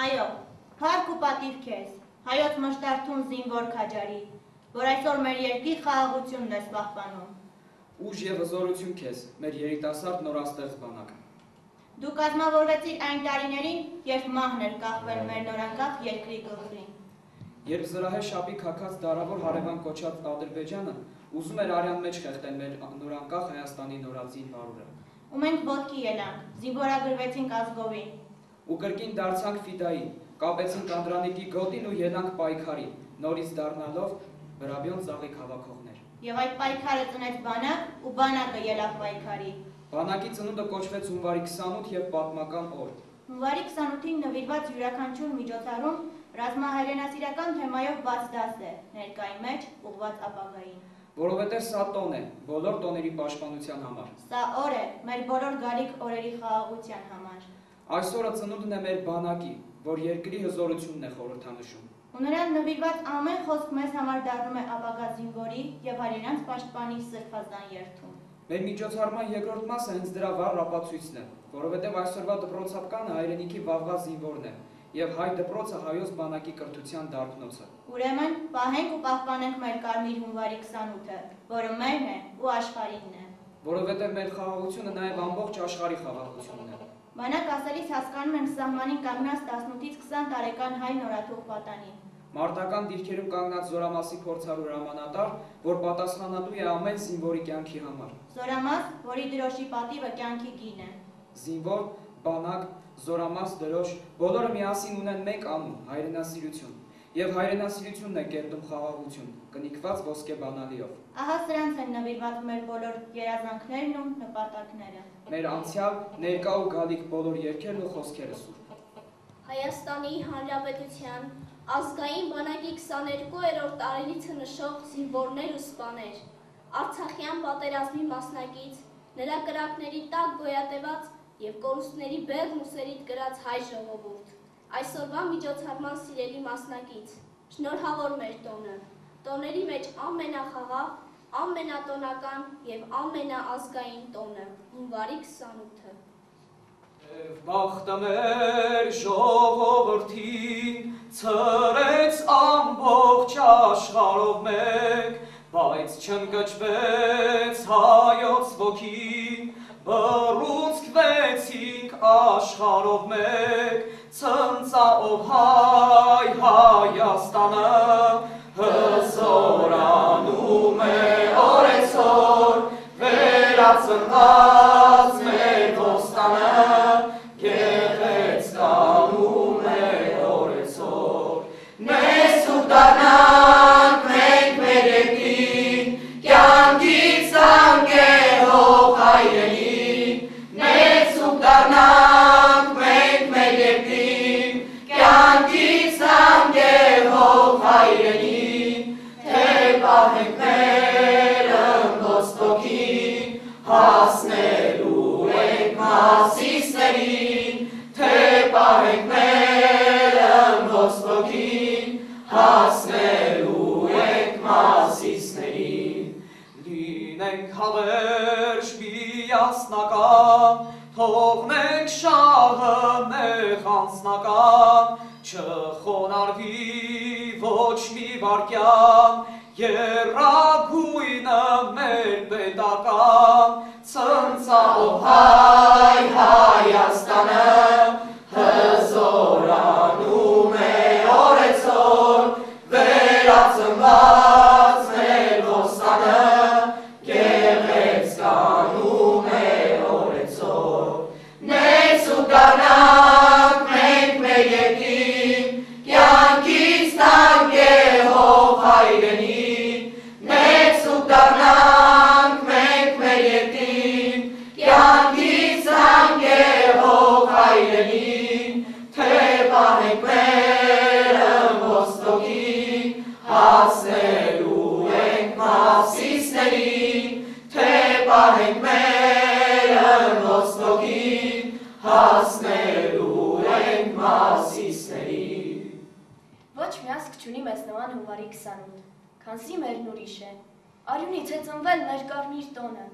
Այո, փառք ու պատիվ քեզ, հայոց մշտարթուն զինվոր քաջարի, որ այսօր մեր երկրի խաղաղությունն ես պահպանում։ Ուժ և հզորություն քեզ, մեր երիտասարդ նորաստեղծ բանակ։ Դու կազմավորվեցիր այն տարիներին, երբ մահն էր կախվել մեր նորանկախ երկրի գլխին։ Երբ զրահե շապի քաքած դարավոր հարևան կոչած Ադրբեջանը ուզում էր արյան մեջ խեղդել մեր նորանկախ Հայաստանի նորածին վարուրը։ Ու մենք ոտքի ելանք, զինվորագրվեցինք ազգովին։ Ու կրկին դարձանք ֆիդայի, կապեցինք Անդրանիկի գոտին ու ելանք պայքարի, նորից դառնալով Վրաբյոն ծաղիկ հավաքողներ։ Եվ այդ պայքարը ծնեց բանակ ու բանակը ելավ պայքարի։ Բանակի ծնունդը կոչվեց հունվարի 28 և պատմական օր։ Հունվարի 28-ին նվիրված յուրաքանչյուր միջոցառում ռազմահայրենասիրական թեմայով բաց դաս է, ներկայի մեջ ուղղված ապագային։ Որովհետև սա տոն է, բոլոր տոների պաշտպանության համար։ Սա օր է, մեր բոլոր գալիք օրերի խաղաղության համար։ Այս օրը ծնունդն է մեր բանակի, որ երկրի հզորությունն է խորհրդանշում։ Ու նրան նվիրված ամեն խոսք մեզ համար դառնում է ապագա զինվորի և հայրենանց պաշտպանի սրբազան երդում։ Մեր միջոցառման երկրորդ մասը հենց դրա վառ ապացույցն է, որովհետև այսօրվա դպրոցապկանը հայրենիքի վաղվա զինվորն է, և հայ դպրոցը հայոց բանակի կրթության դարբնոցը։ Ուրեմն, պահենք ու պահպանենք մեր կարմիր հունվարի 28-ը, որը մերն է ու աշխարհինն է։ Որովհետև մեր խաղաղությունը նաև ամբողջ աշխարհի խաղաղությունն է։ Բանակ ասելիս հասկանում ենք սահմանին կանգնած 18-ից 20 տարեկան հայ նորաթուխ պատանին։ Մարտական դիրքերում կանգնած Զորամասի փորձառու հրամանատար, որ պատասխանատու է ամեն զինվորի կյանքի համար։ Զորամաս, որի դրոշի պատիվը կյանքի գին է։ Զինվոր, բանակ, Զորամաս, դրոշ, բոլորը միասին ունեն մեկ անուն՝ հայրենասիրություն։ Եվ հայրենասիրությունն է կերտում խաղաղություն, կնիկված ոսկե բանալիով։ Ահա սրանց են նվիրված մեր բոլոր երազանքներն ու նպատակները։ Մեր անցյալ, ներկա ու գալիք բոլոր երգերն ու խոսքերը սուրբ։ Հայաստանի Հանրապետության ազգային բանակի 22-րդ տարելիցը նշող զինվորներ ու սպաներ, Արցախյան պատերազմի մասնակից, նրա կրակների տակ գոյատևած և կորուստների բեղմ ու սերիտ գրած հայ ժողովուրդ, այսօրվա միջոցառման սիրելի մասնակից, շնորհավոր մեր տոնը, տոների մեջ ամենախաղաղ, ամենատոնական և ամենաազգային տոնը, հունվարի 28-ը։ Բախտը մեր ժողովրդին ցրեց ամբողջ աշխարհով մեկ, բայց չընկճվեց հայոց ոգին, բռունցքվեցինք աշխարհով մեկ, ցնծաով հայ Հայաստանը, հզորանում է օրեցօր, վերածնված մեր ոստանը, գեղեցկանում է օրեցօր, մեզ ու դառնանք մենք մեր երկրին, կյանքից անկեղող հայրենին, մեզ ու դառնանք մենք մեր երկրին, կյանքից անկեղող հայրենին, թե պահենք մեր ըմբոստոքին, հասնելու ենք Մասիսներին, թե պահենք մեր ըմբոստոքին, հասնելու ենք Մասիսներին, լինենք հավերժ միասնական, թողնենք շահը մեղանձնական, չխոնարհվի ոչ մի վայրկյան, եռագույնը մեր պետական, ցնծաով հայ Հայաստանը, հզորանում է օրեցօր, վերածնված մեր ոստանը, գեղեցկանում է օրեցօր, մեզ ու դառնանք մենք մեր երկրին, կյանքից անկեղող հայրենին, մեզ ու դառնանք մենք մեր երկրին, կյանքից անկեղող հայրենին, թե պահենք մեր ըմբոստոքին, հասնելու ենք Մասիսներին, թե պահենք մեր ըմբոստոքին, հասնելու ենք Մասիսներին։ Ոչ մի ազգ չունի մեզ նման հունվարի 28, քանզի մերն ուրիշ է, արյունից է ծնվել մեր կարմիր տոնը։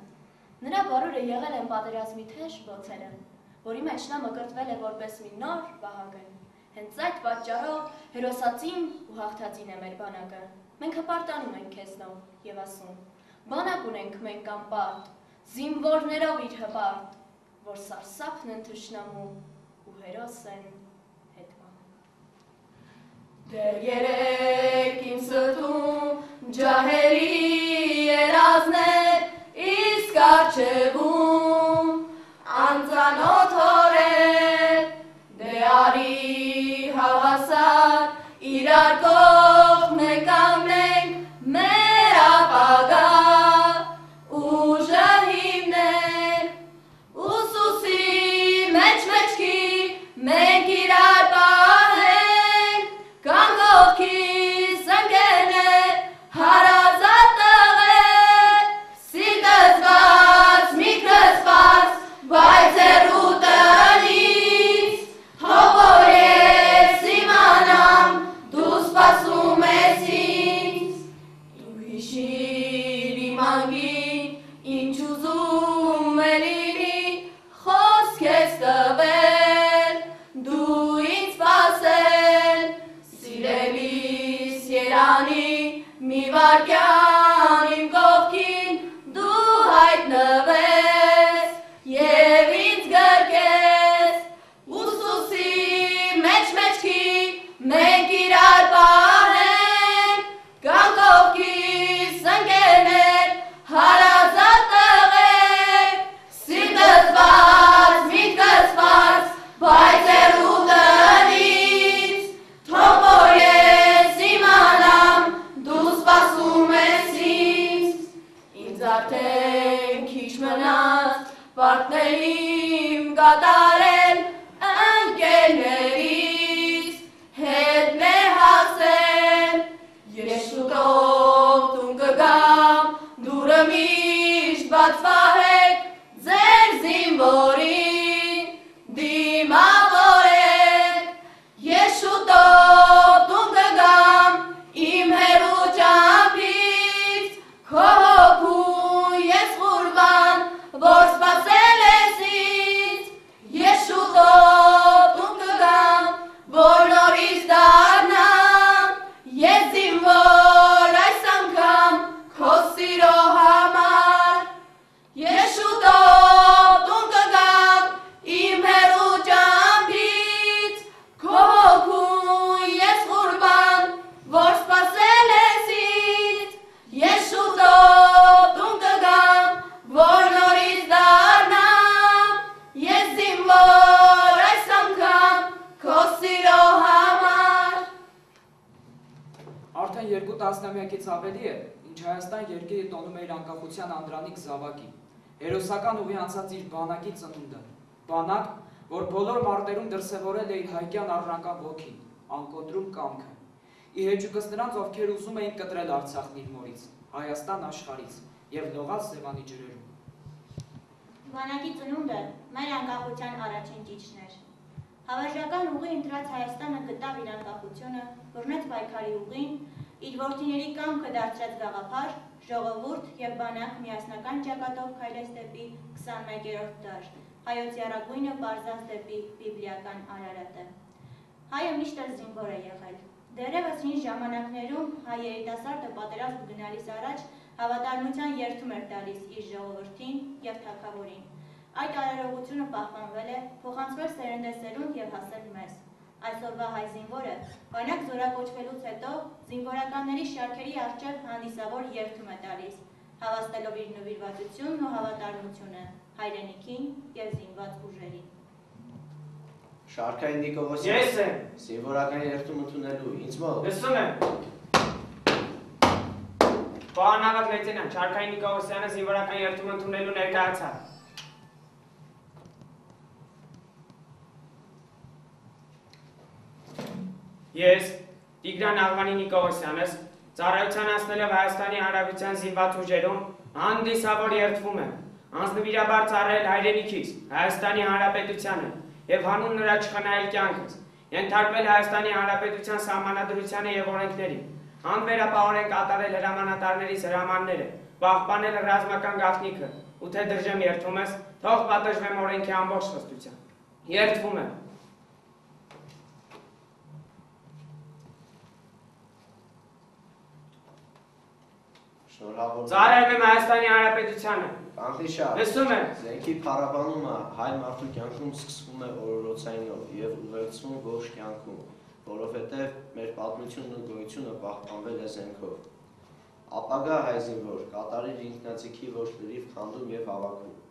Նրա բարուրը եղել են պատերազմի թեժ ոցերը, որի մեջ նա մկրտվել է որպես մի նոր Վահագն։ Հենց այդ պատճառով հերոսացին ու հաղթածին է մեր բանակը։ Մենք հպարտանում ենք քեզնով եւ ասում. բանակ ունենք մենք անպարտ, զինվորներով իր հպարտ, որ սարսափն են թշնամու ու հերոս են հետմանում։ Դեռ երեք իմ սրտում ջահերի երազներ, իսկ առջևում անծանոթ օրեր, դե արի հավասար իրար կողմենք ամենք մեր ապագա ուժը հիմնենք ուսուսի մեջ մեջքի մենք իրար պահենք կամ կողքիս ընկերներ հարազատ տղեր սիրտս միտքս բայց հեռու տնից թող որ ես իմանամ դու սպասում ես ինձ իմ հիշիր իմ անգին ինչ ուզում է լինի խոսք ես տվել դու ինձ սպասել սիրելիս երանի մի վարկյան իմ կողքին դու հայտնվես և ինձ գրկես ուսուսի մեջ մեջքի մենք իրար պահենք կամ կողքիս ընկերներ հարազատ տղեր սիրտս միտքս բայց հեռու տնից թող որ ես իմանամ դու սպասում ես ինձ արդեն քիչ մնաց պարտներիմ կատարել ընկերներիս հետ մեր հասել ես շուտով տուն կգամ դուրը միշտ բաց պահեք ձեր զինվորին դիմավորեք ես շուտով տուն կգամ իմ հեռու ճամփից քո հոգու ես ղուրբան որ սպասել ես ինձ ես շուտով տուն կգամ որ նորից դառնամ ես զինվոր այս անգամ քո սիրո համար ես շուտով տուն կգամ իմ հեռու ճամփից քո հոգու ես ղուրբան որ սպասել ես ինձ ես շուտով տուն կգամ որ նորից դառնամ ես զինվոր այս անգամ քո սիրո համար Արդեն 2 տասնամյակից ավելի է, ինչ Հայաստան երկիրը տոնում է իր անկախության անդրանիկ զավակին, հերոսական ուղի անցած իր բանակի ծնունդը, բանակ, որ բոլոր մարտերում դրսևորել է իր հայկյան առնական ոգին, անկոտրում կամքը, ի հեճուկս նրանց, ովքեր ուզում էին կտրել Արցախն իր մորից, Հայաստան աշխարհից և լողալ Սևանի ջրերում։ Բանակի ծնունդը մեր անկախության առաջին ճիճն էր։ Հավերժական ուղի ընտրած Հայաստանը գտավ իր անկախությունը, բռնեց պայքարի ուղին, իր որդիների կամքը դարձրեց գաղափար, ժողովուրդ և բանակ միասնական ճակատով քայլեց դեպի 21-րդ դար, հայոց եռագույնը պարզած դեպի բիբլիական Արարատը։ Հայը միշտ էլ զինվոր է եղել։ Դեռևս հին ժամանակներում հայ երիտասարդը պատերազմ գնալիս առաջ հավատարմության երդում էր տալիս իր ժողովրդին և թագավորին։ Այդ արարողությունը պահպանվել է, փոխանցվել սերնդեսերունդ և հասել մեզ։ Այսօրվա հայ զինվորը բանակ զորակոչվելուց հետո զինվորականների շարքերի առջև հանդիսավոր երդում է տալիս, հավաստելով իր նվիրվածությունն ու հավատարմությունը հայրենիքին և զինված ուժերին։ Շարքային Նիկողոսյան, Ես եմ։ զինվորական երդում ընդունելու, ինձ մոտ։ Լսում եմ։ Պահանավատ լեյտենանտ, Շարքային Նիկողոսյանը զինվորական երդում ընդունելու ներկայացավ։ Ես, Տիգրան Աղվանի Նիկողոսյանս, ծառայության անցնելով Հայաստանի Հանրապետության զինված ուժերում հանդիսավոր երդվում եմ, անձնվիրաբար ծառայել հայրենիքիս, Հայաստանի Հանրապետությանը և հանուն նրա չխնայել կյանքս, ենթարկվել Հայաստանի Հանրապետության սահմանադրությանը և օրենքներին, անվերապահորեն կատարել հրամանատարներիս հրամանները, պահպանել ռազմական գաղտնիքը, ու թե դրժեմ երդումս, թող պատժվեմ օրենքի ամբողջ խստությամբ։ Երդվում եմ։ Շնորհավոր։ Ծառայում եմ Հայաստանի Հանրապետությանը։ Կանխիշար։ Լսում եմ։ Զենքի փառաբանումը հայ մարդու կյանքում սկսվում է օրորոցայինով եւ ուղեկցվում ողջ կյանքում, որովհետեւ մեր պատմությունն ու գոյությունը պահպանվել է զենքով։ Ապագա հայ զինվոր կատարիր ինքնաձիգի ոչ լրիվ քանդում եւ հավաքում։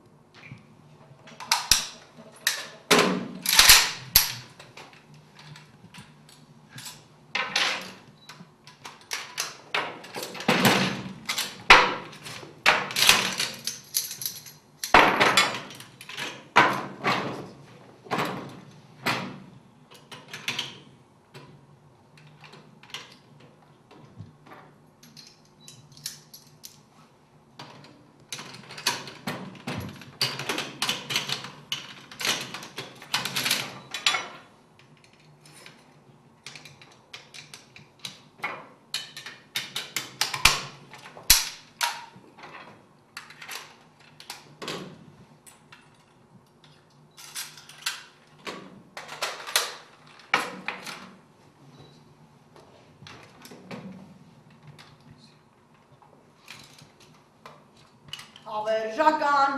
Հավերժական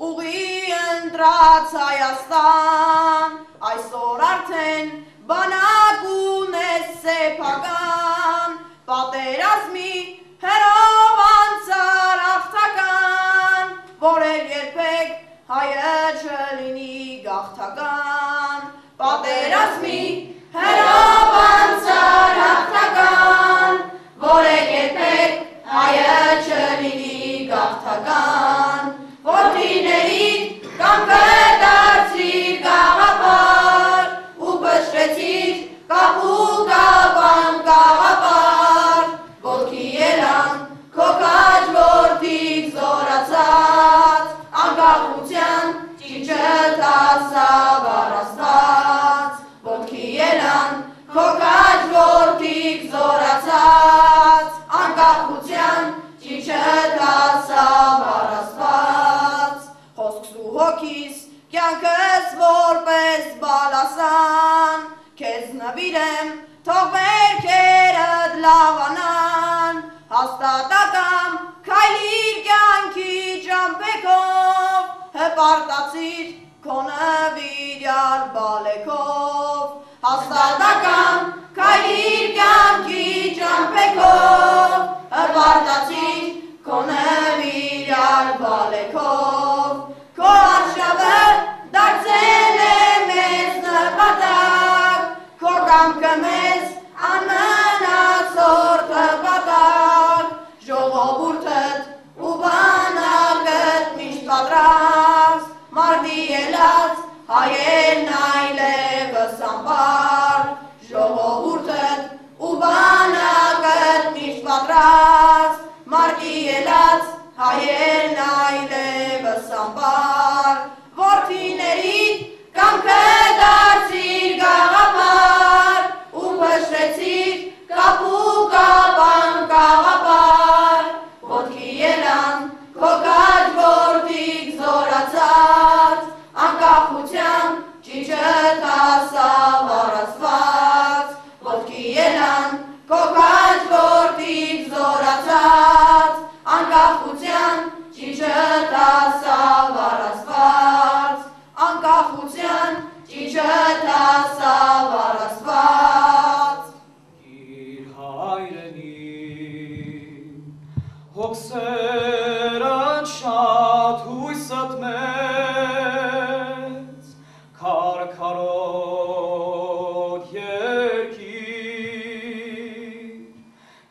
ուղի ընտրած Հայաստան, այսօր արդեն բանակ ունես սեփական, պատերազմի հերով անցար հաղթական, որ էլ երբեք հայը չլինի գաղթական, պատերազմի հերով անցար հաղթական, որ էլ երբեք հայը չլինի գաղթական, որդիներիդ կամքը դարձրիր գաղափար, ու բշրեցիր կապու կապան գաղափար, ոտքի ելան քո քաջ որդիք զորացած, անկախության ճիճը տասավ առաստված, ոտքի ելան քո քաջ որդիք զորացած, անկախության ճիճը տասավ առաստված, խոսքս ու հոգիս կյանքս որպես բալասան, քեզ նվիրեմ թող վերքերդ լավանան, հաստատակամ քայլիր կյանքի ճամպեքով, հպարտացիր քո նվիրյալ բալեքով, հաստատակամ քայլիր կյանքի ճամպեքով, հպարտացիր քո նվիրյալ բալեքով, քո արշավը դարձել է մեզ նպատակ, քո կամքը մեզ անմնացորդ հպատակ, ժողովուրդդ ու բանակդ միշտ պատրաստ, մարտի ելած հայերն այլևս անպար, ժողովուրդդ ու բանակդ միշտ պատրաստ, մարտի ելած հայերն այլևս անպար, որդիներիդ կամքը դարձրիր գաղափար, ու փշրեցիր կապու կապան գաղափար, ոտքի ելան քո քաջ որդիք զորացած, անկախության ճիճը տասավ առաստված, ոտքի ելան քո քաջ որդիք զորացած, անկախության ճիճը տասավ առաստված, անկախության ճիճը տասավ առաստված։ Իր հայրենի հոգսերն շատ հույսդ մեծ, քարքարոտ երկիր,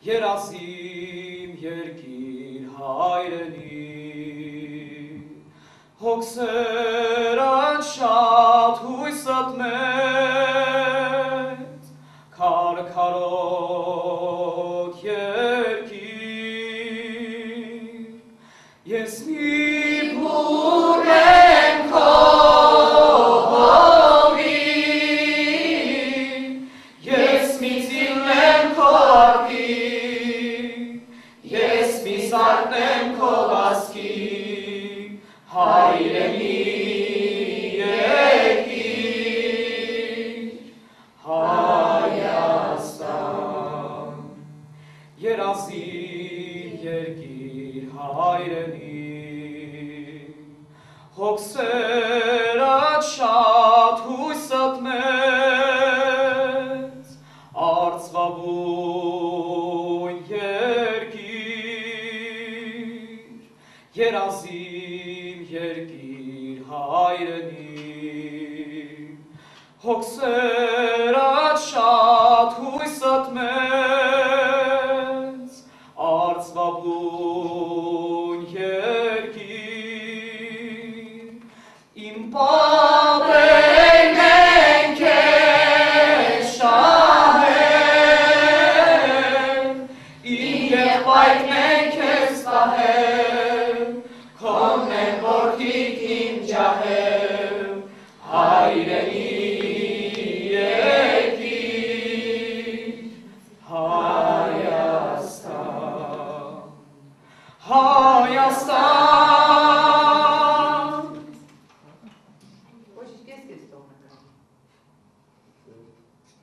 երազիմ երկիր հայրենի, հոգսերն շատ հույսդ մեծ, քարքարոտ երկիր, ես մի բուռ եմ քո հողի, ես մի ծիլն եմ քո արկի, ես մի սարն եմ քո վազքի, հայրենի երկիր, Հայաստան, երազիմ երկիր,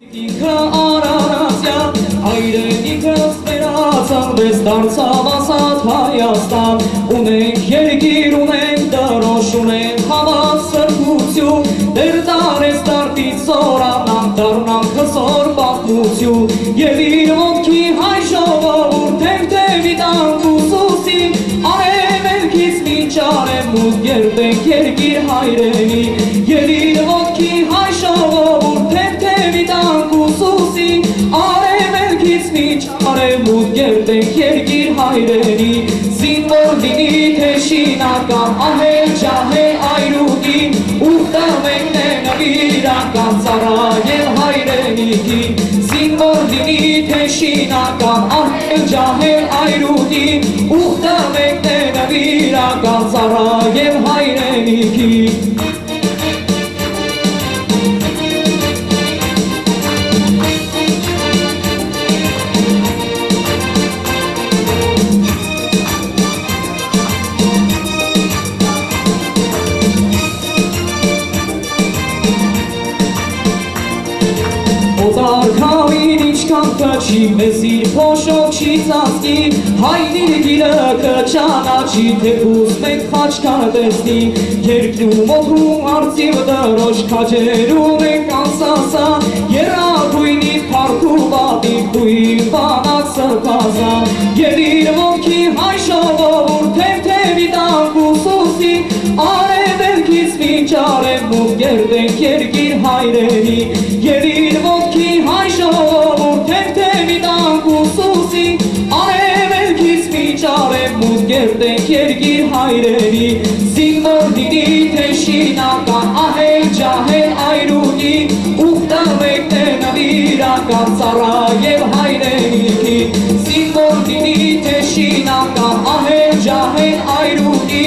Ինքը արարածյա, հայրենիքս վերածնվեց դարձավ ասած Հայաստան, ունենք երկիր, ունենք դրոշ, ունենք հավաս սրբություն, դեր տարեց տարտից զորանանք, դառնանք հզոր պատմություն, և իր ոտքի հայ ժողովուրդ թեթևի տանք ուսուսին, արևելքից մինչ արևմուտք երբեք երկիր հայրենի, և իր ոտքի հայ ժողովուրդ թեթևի տանք ուսուսին, արևելքից մինչ արևմուտք երբեք երկիր հայրենի, զինվոր լինի թե շինական, ահել ջահել այրուկին, ուխտը մեկն է նվիրական, ծառայել հայրենիքին, զինվոր լինի թե շինական, ահել ջահել այրուկին, ուխտը մեկն է նվիրական, ծառայել հայրենիքին։ Օտարքավին ինչքան կչի, մեզ իր փոշով չի ծածկի, հայնիր գիրը կճանաչի, թեկուզ մեկ խաչքար տեսնի, երկնում օդում արծիվ դրոշ, քաջերում ենք անսասա, երագույնի փառքու բադիկ, դույն բանակ սրբազա, և իր ոտքի հայ ժողովուրդ թեթևի տանք ուսուսի, արևելքից մինչ արևմուտք երբեք երկիր հայրենի, և իր ոտքի հայ ժողովուրդ թեթևի տանք ուսուսի, արևելքից մինչ արևմուտք երբեք երկիր հայրենի, զինվոր լինի թե շինական, ահել ջահել այրուկի, ուխտը մեկն է նվիրական, ծառայել հայրենիքին, զինվոր լինի թե շինական, ահել ջահել այրուկի,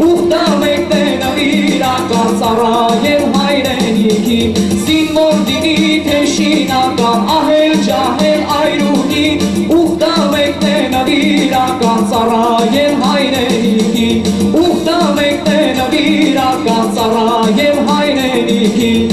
ուխտը մեկն է նվիրական, ծառայել հայրենիքին, զինվոր լինի թե շինական, ահել ջահել այրուկի, ուխտը մեկն է նվիրական, ծառայել հայրենիքին, ուխտը մեկն է նվիրական, ծառայել հայրենիքին։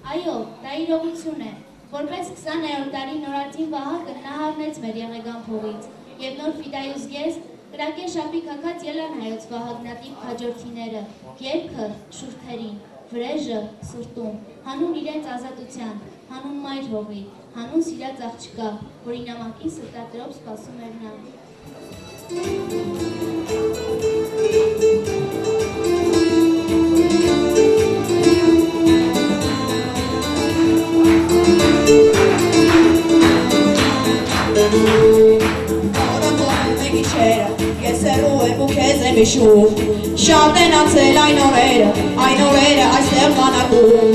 Այո, դա իրողություն է, որպես 20-րդ դարի նորածին Վահագնը նա հառնեց մեր եղեգան փողից, և նոր ֆիդայուս գեստ կրակե շապի կակած ելան հայոց վահագնատիպ քաջորդիները, երգը շուրթերին, վրեժը սրտում, հանուն իրենց ազատության, հանուն մայր հողի, հանուն սիրած աղջկա, որի նամակին սրտատրոպ սպասում էր նա։ Օրը փոխում է գիշերը, ես հեռու եմ ու քեզ եմ հիշում, շատ են անցել այն օրերը այստեղ բանակում,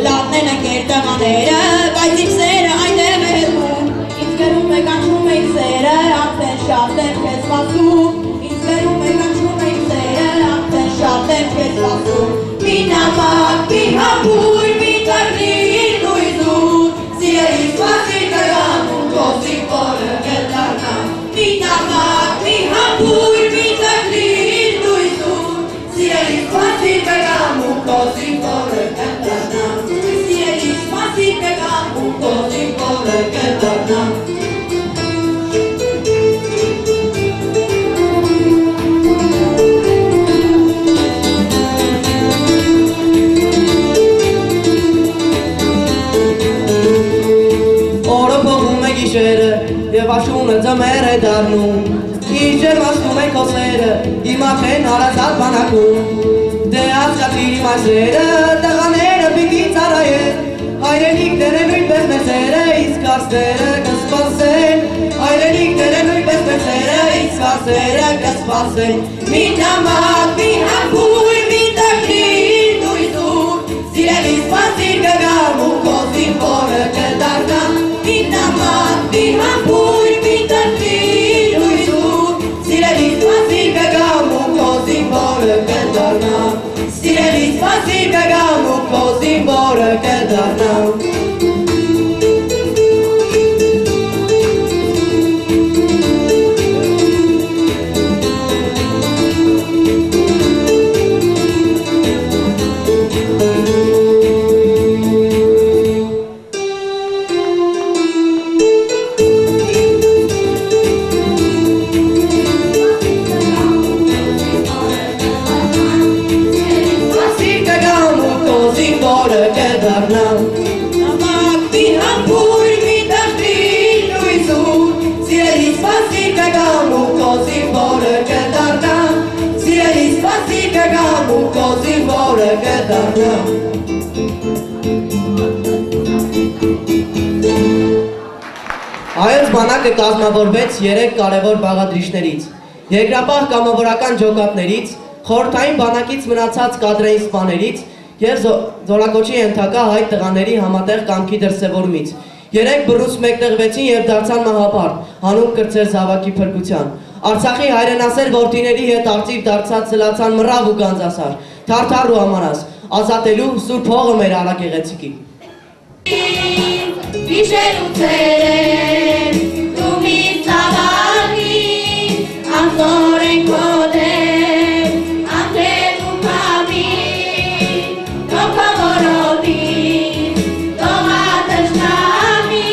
լավն են ընկեր տղաները, բայց իմ սերը այնտեղ է հետում, ինձ վերում է կանչում է իմ սերը, արդեն շատ եմ քեզ սպասում, ինձ վերում է կանչում է իմ սերը, արդեն շատ եմ քեզ սպասում, մի նամակ, մի հապույր, մի տարդիր դույզուր, սիրելի սպասիր կգամ ու գոզի որը կդառնամ, մի նամակ, մի հապույր, մի տարդիր դույզուր, սիրելի սպասիր կգամ ու գոզի որը կդառնամ, սիրելի սպասիր կգամ ու գոզի որը կդառնամ։ Եվ աշունը ձմեր է դարնում, իր ջերմացնում են կոսերը, իմաք են հարազատ բանակում, դե ասկացիր իմ այսերը, տղաները պիտի ծառայեն, հայրենիքները նույնպես մեծերը, իսկ արսերը կսպասեն, հայրենիքները նույնպես մեծերը, իսկ արսերը կսպասեն, մի նամակ, մի հապույր, մի տակրիր դույզուր, սիրելի սպասիր կգամ ու կոզին որը կդառնամ, մի նամակ, մի հապույր, մի տակրիր դույզուր, սիրելի սպասիր կգամ ու կոզին որը կդառնամ, սիրելի սպասիր կգամ ու կոզին որը կդառնամ։ կգամ ու քո զինվորը կդառնամ Հայոց բանակը կազմավորվեց 3 կարևոր բաղադրիչներից երկրապահ կամավորական ջոկատներից, խորհրդային բանակից մնացած կադրային սպաներից և զորակոչի ենթակա հայ տղաների համատեղ կամքի դրսևորումից։ 3 բռունց մեկտեղվեցին և դարձան մահապարտ, հանուն կրտսեր զավակի փրկության։ Արցախի հայրենասեր որդիների հետ արծիվ դարձած սլացան մռավ ու գանձասար, թարթար ու ամանաս, ազատելու սուրբ հողը մեր արագեղեցիկի։ Գիշեր ու ցերեր, դու մի ծավալի, անձոր ենք հոդեր, անթեր ու կամի, թոքա որովի, թողա դժնամի,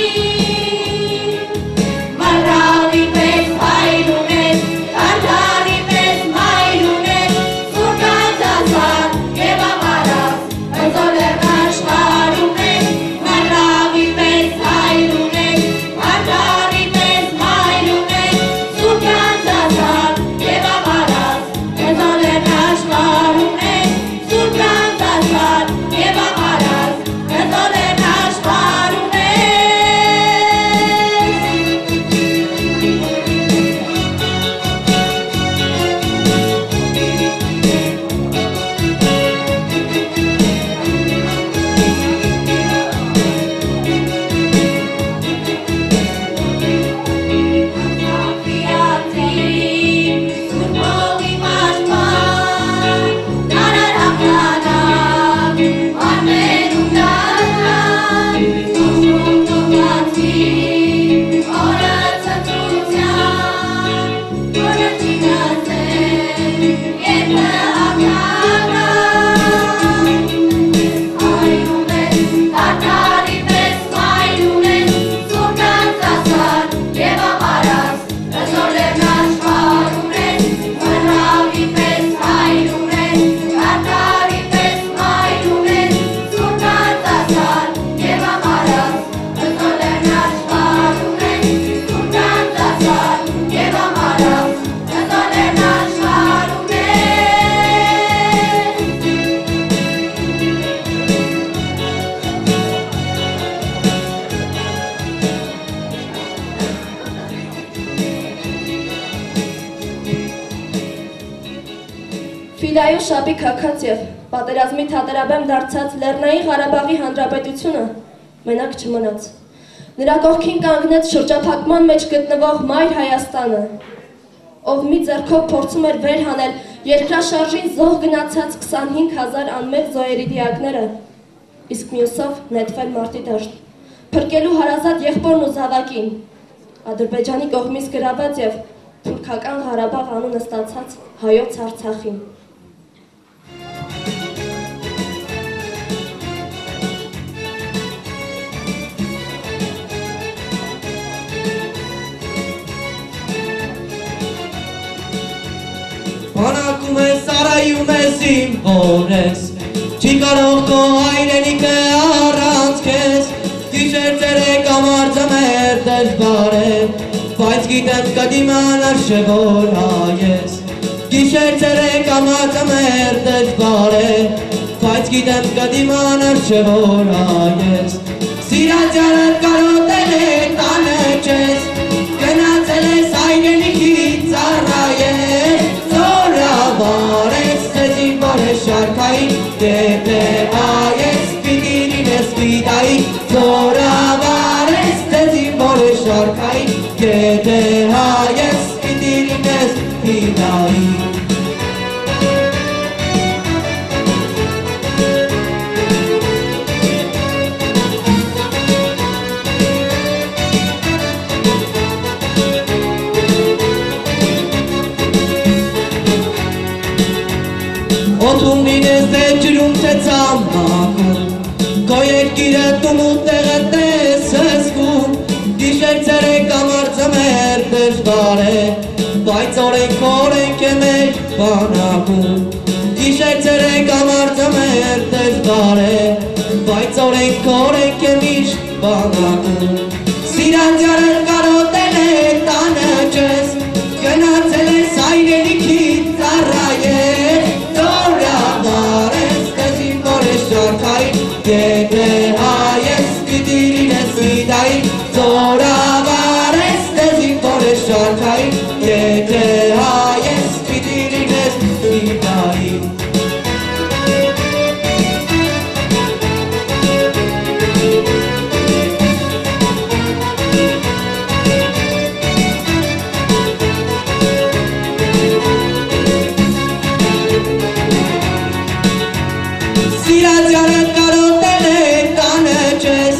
մռավի պես հայր ունես, կանդարի պես մայր ունես, սուրկան ծասար և ամարած, հզոր էր աշխար ունես, մռավի պես հայր ունես, կանդարի պես մայր ունես, սուրկան ծասար և ամարած, հզոր էր աշխար ունես, սուրկան ծասար և ամարած, հզոր էր աշխար ունես Ֆիլայու շաբի քաքած և պատերազմի թատերաբեմ դարձած Լեռնային Ղարաբաղի Հանրապետությունը մենակ չմնաց։ Նրա կողքին կանգնեց շրջափակման մեջ գտնվող Մայր Հայաստանը, ով մի ձեռքով փորձում էր վեր հանել երկրաշարժին զոհ գնացած 25,000 անմեղ զոհերի դիակները, իսկ մյուսով նետվել մարտի դաշտ, փրկելու հարազատ եղբորն ու զավակին, Ադրբեջանի կողմից գրաված և թուրքական Ղարաբաղ անունը ստացած հայոց Արցախին։ Բանակում ես, արայում ես իմ հորես, չի կարող քո հայրենիքը առանց քեզ, գիշեր ցերեկ ամարձը մեր դժվար է, բայց գիտեմ կդիմանար շևոր հայես, գիշեր ցերեկ ամարձը մեր դժվար է, բայց գիտեմ կդիմանար շևոր հայես, սիրածյանդ կարոտել է տանը չես, գնացել ես հայրենիքից առայես, Զորավարես ձեզին որ է շարքային, դեպե հայես պիտին ես վիդային, Զորավարես ձեզին որ է շարքային, դեպե հայես պիտին ես վիդային Օթում լինես դե ջրում թե ծամակում, քո երկիրը տուն ու տեղը տեսես կում, գիշեր ցերեկ ամարձը մեր դժվար է, բայց օրենք է մեր բանակում, գիշեր ցերեկ ամարձը մեր դժվար է, բայց օրենք է միշտ բանակում, սիրածյանդ կարոտել է տանը չես, գնացել ես հայրենիքից առայես, Եթե հայես պիտի լինես դիվնային Սիրածյանը կարոտել է տանը չես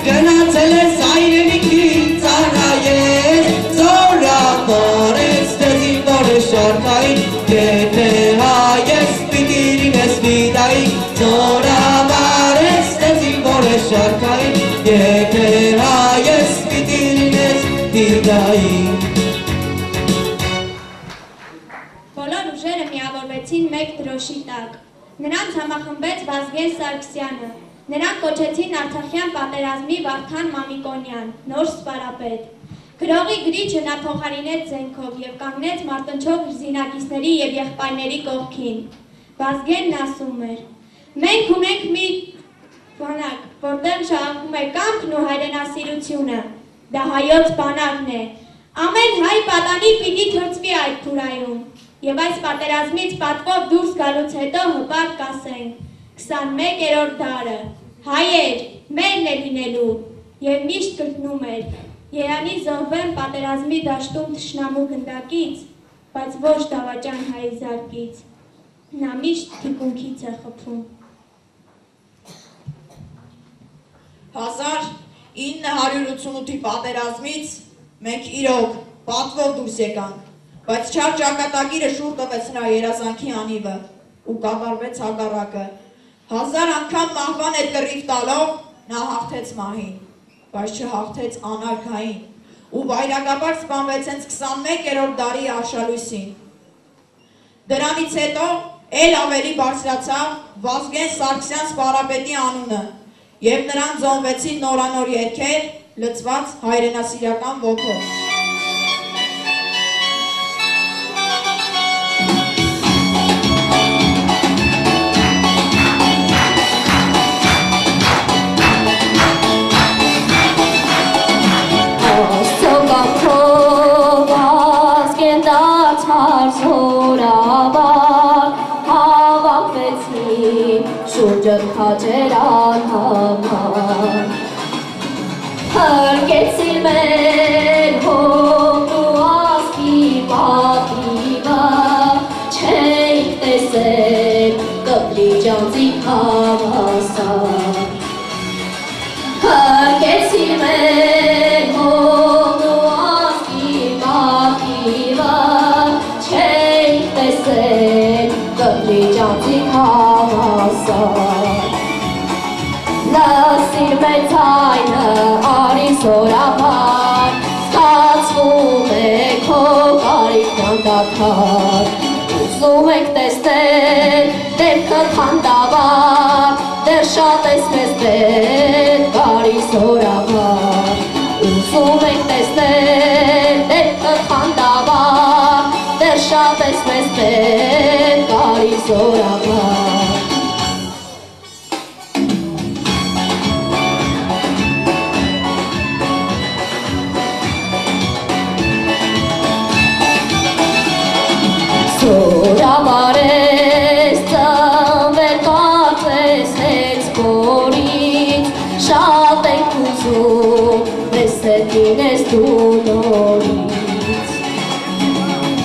Գնացել ես այրենիքի ծառայես Զորավարես տեզին որ է շարքային Եթե հայես պիտի լինես վիդային Զորավարես տեզին որ է շարքային Եթե հայես պիտի լինես վիդային Բոլոր ուժերը միավորվեցին մեկ դրոշի տակ Նրանց համախմբեց Վազգեն Սարգսյանը, նրանք կոչեցին Արցախյան պատերազմի Վարդան Մամիկոնյան, նոր սպարապետ։ Գրողի գրիչը նա փոխարինեց զենքով և կանգնեց մարտնչող իր զինակիցների և եղբայրների կողքին։ Վազգենն ասում էր. Մենք ունենք մի բանակ, որտեղ շարունակվում է կամքն ու հայրենասիրությունը։ Դա հայոց բանակն է։ Ամեն հայ պատանի պիտի թրջվի այդ փուրայում։ Եվ այս պատերազմից պատվով դուրս գալուց հետո հպարտ կասենք 21-րդ դարը, հայեր, մերն է լինելու, և միշտ կրկնում էր, երանի զոհվեմ պատերազմի դաշտում թշնամու գնդակից, բայց ոչ դավաճան հայի զարկից, նա միշտ թիկունքից է խփում։ 1988-ի պատերազմից մենք իրոք պատվով դուրս եկանք Բայց չար ճակատագիրը շուր տվեց նրա երազանքի անիվը ու կատարվեց հակառակը։ 1000 անգամ մահվան հետ կռիվ տալով նա հաղթեց մահին, բայց չհաղթեց անարգային ու վայրագաբար սպանվեց հենց 21-րդ դարի արշալույսին։ Դրանից հետո էլ ավելի բարձրացավ Վազգեն Սարգսյան սպարապետի անունը և նրան զոհվեցին նորանոր երգեր լցված հայրենասիրական ոգով։ Քաջերան համար Հրկեցին մեր հոգ ու ասկի պատիվը Չենք տեսել կպրի ճանձի հավասար Հրկեցին մեր հոգ ու ասկի պատիվը Չենք տեսել կպրի ճանձի հավասար Լասիր մեծ այնը արի զորավար, Սկացվում է քո կարիքն անդադար, Ուզում եք տեսնել դեպքը խանդավառ, Դեռ շատ ես մեզ պետք արի զորավար, Ուզում եք տեսնել դեպքը խանդավառ, Դեռ շատ ես մեզ պետք արի զորավար Զորավարես ծնվել կարծես հենց փորից, Շատ ենք ուզում մեզ հետ լինես դու նորից,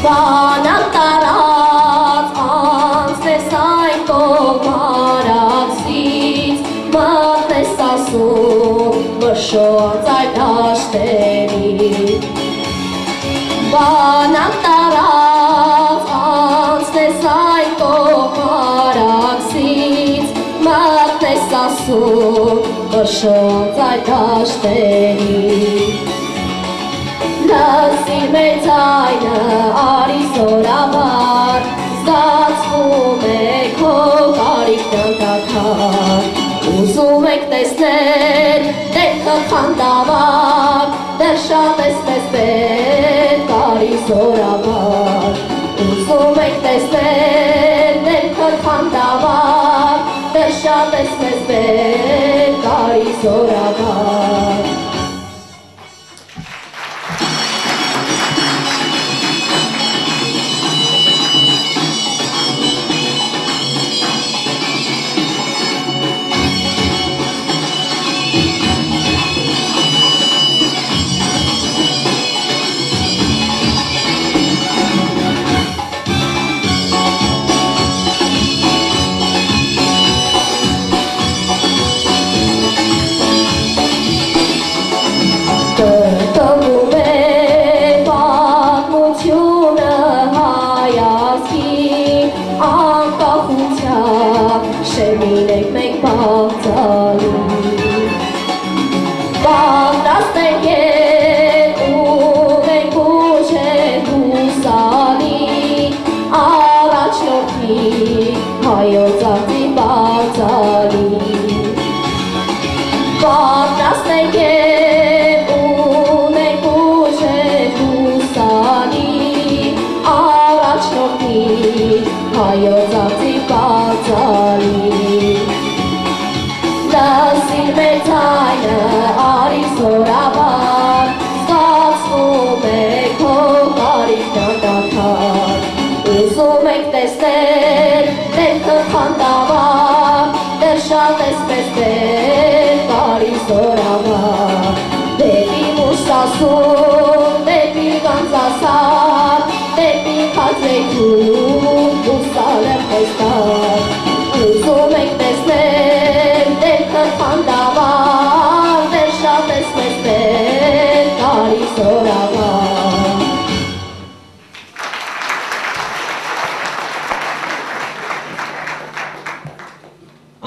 Բանակ տարած անցնես այն կողմ արաքսից, Մտնես ասում մշոց այդ դաշտերի, Բանակ տարած անցնես այն կողմ արաքսից, Մտնես ասում մշոց այդ դաշտերի, Լսիր մեծ այնը արի զորավար, Զգացվում է քո կարիքն անդադար, Ուզում եք տեսնել դեպքը խանդավառ, Դեռ շատ ես մեզ պետք արի զորավար, Ուզում եք տեսնել դեպքը խանդավառ, Դեռ շատ ես մեզ պետք արի զորավար Ուզում եք տեսնել, դեպքը խանդավար, դեր շատ էսպես դեր, բարի զորավար, դեպի մուսասում, դեպի գանձասար, դեպի խածեքում, ուսալ եմ խեստար, ուզում եք տեսնել, դեպքը խանդավար, դեր շատ էսպես դեր, բարի զորավար,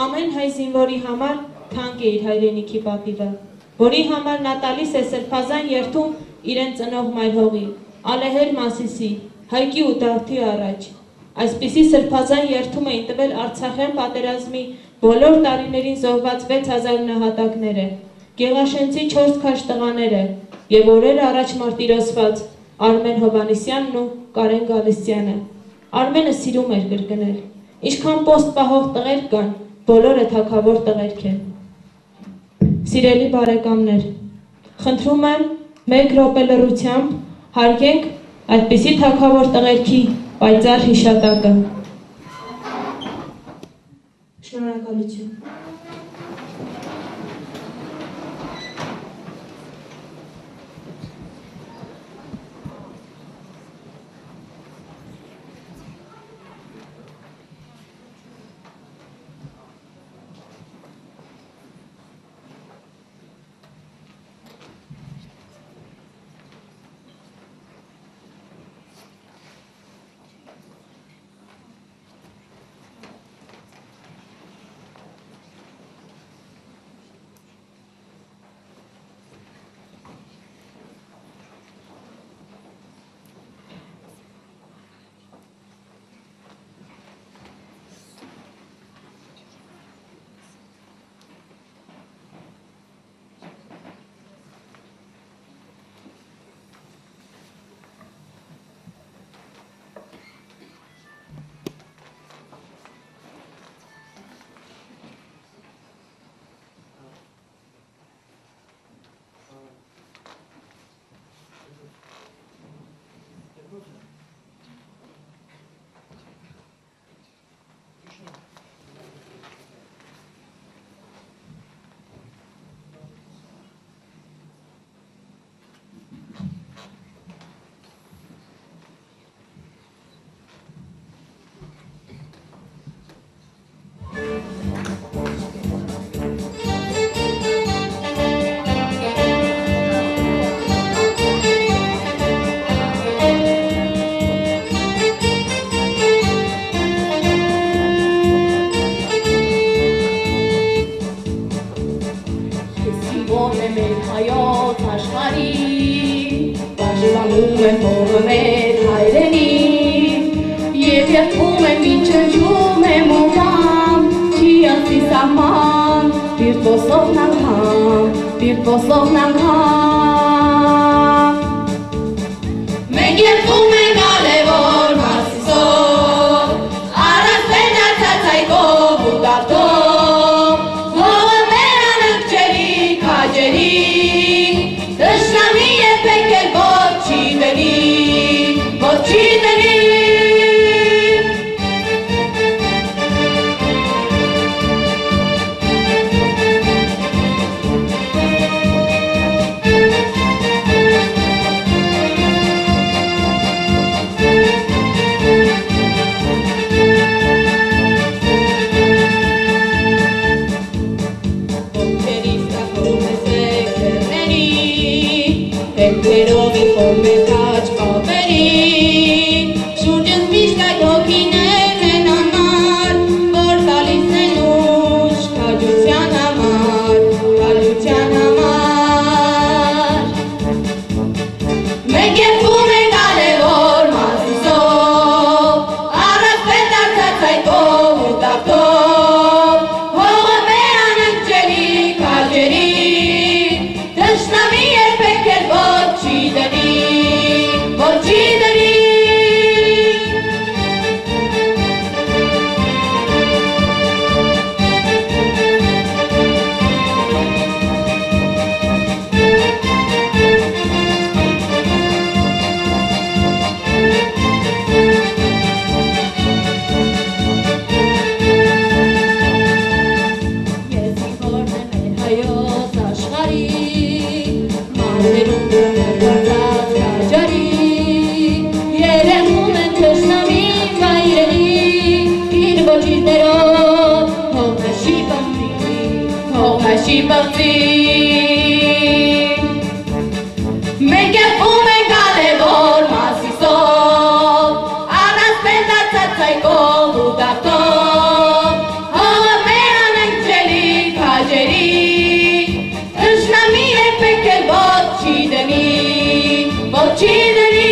Ամեն հայ զինվորի համար թանկ է իր հայրենիքի պատիվը, որի համար նա տալիս է սրբազան երթում իրեն ծնող մայր հողի, ալեհեր Մասիսի, Հայկի ու Դավթի առաջ։ Այսպիսի սրբազան երթում էին տվել Արցախյան պատերազմի բոլոր տարիներին զոհված 6000 նահատակները, Գեղաշենցի 4 քաշ տղաները և օրեր առաջ մարտիրոսված Արմեն Հովանեսյանն ու Կարեն Գալստյանը։ Արմենը սիրում էր կրկնել, ինչքան պոստ պահող տղեր կան, բոլորը թագավոր տղերք են։ Սիրելի բարեկամներ, խնդրում եմ մեկ րոպե լռությամբ հարգենք այդպիսի թագավոր տղերքի պայծառ հիշատակը։ Շնորհակալություն։ Pero mi come cach ծայկով ու դատով, հողը մեր անենք ջելի քաջերի, Թշնամի երբեք էլ ոտ չի դնի, ոտ չի դնի,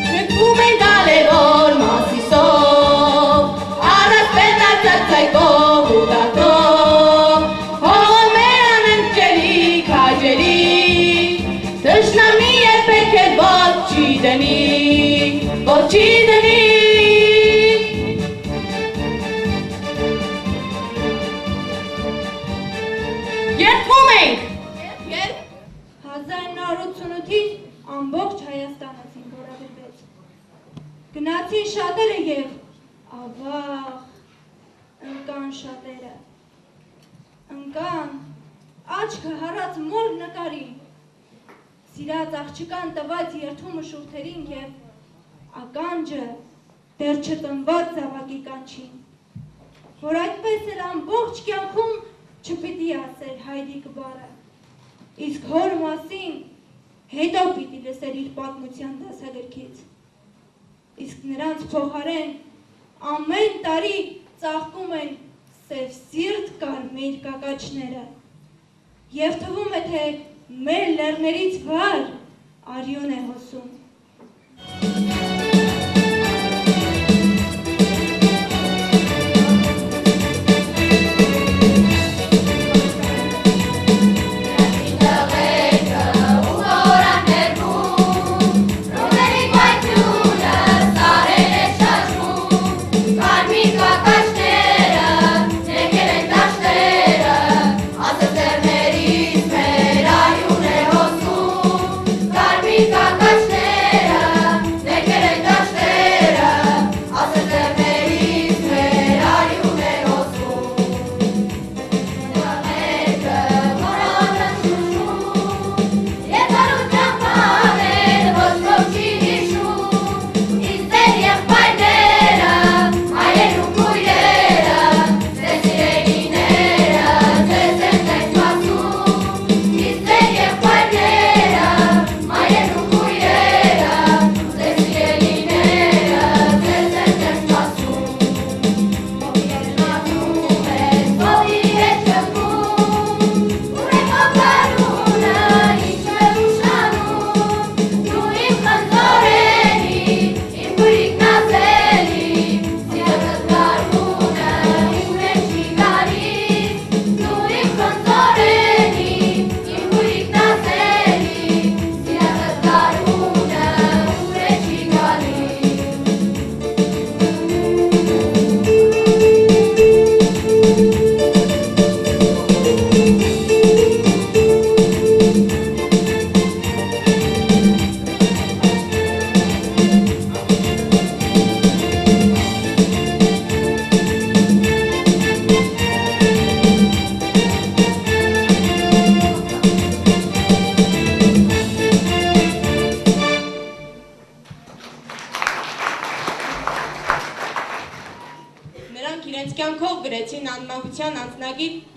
Մեկում ենք ալևոր մասիսով, Արած պետացած ծայկով ու դատով, հողը մեր անենք ջելի քաջերի, Թշնամի երբեք էլ ոտ չի դնի, ոտ չի դնի, Երդվում ենք, 1988-ից ամբողջ Հայաստանը զինվորագրվեց։ Գնացին շատերը և ավաղ ընկան շատերը։ Ընկան աչքը հարած մոր նկարին, սիրած աղջկան տված երդումը շուրթերին և ականջը դեռ չտնված զավակի կանչին, որ այդպես էլ ամբողջ կյանքում չպիտի ասեր հայրիկ բառը, իսկ հոր մասին հետո պիտի լսեր իր պատմության դասագրքից, իսկ նրանց փոխարեն ամեն տարի ծաղկում են սև սիրտ կարմիր կակաչները, և թվում է, թե մեր լեռներից վար արյուն է հոսում։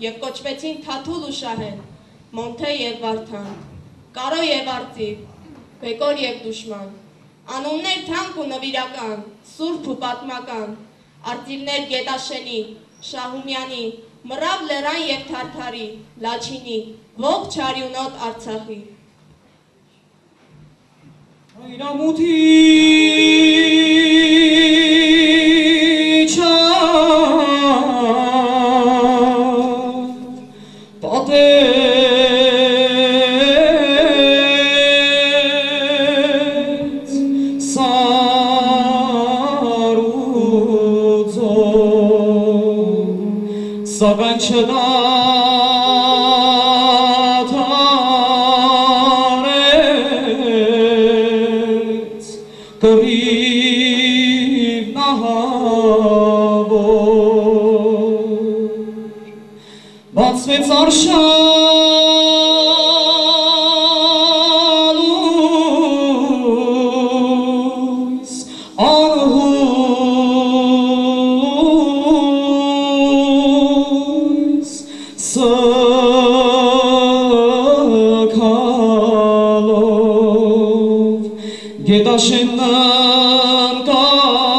Եվ կոչվեցին Թաթուլ ու Շահեն, Մոնթե և Վարդան, Կարո և Արծիվ, Բեկոր և Դուշման, անուններ թանկ ու նվիրական, սուրբ ու պատմական, Արծիվներ Գետաշենի, Շահումյանի, Մռավ Լեռան և Թարթարի, Լաչինի, ողջ արյունոտ Արցախի։ Այրամութի Սակայն չդադարեց կռիվ նահավոր բացվեց արշալույս Գետաշենն կա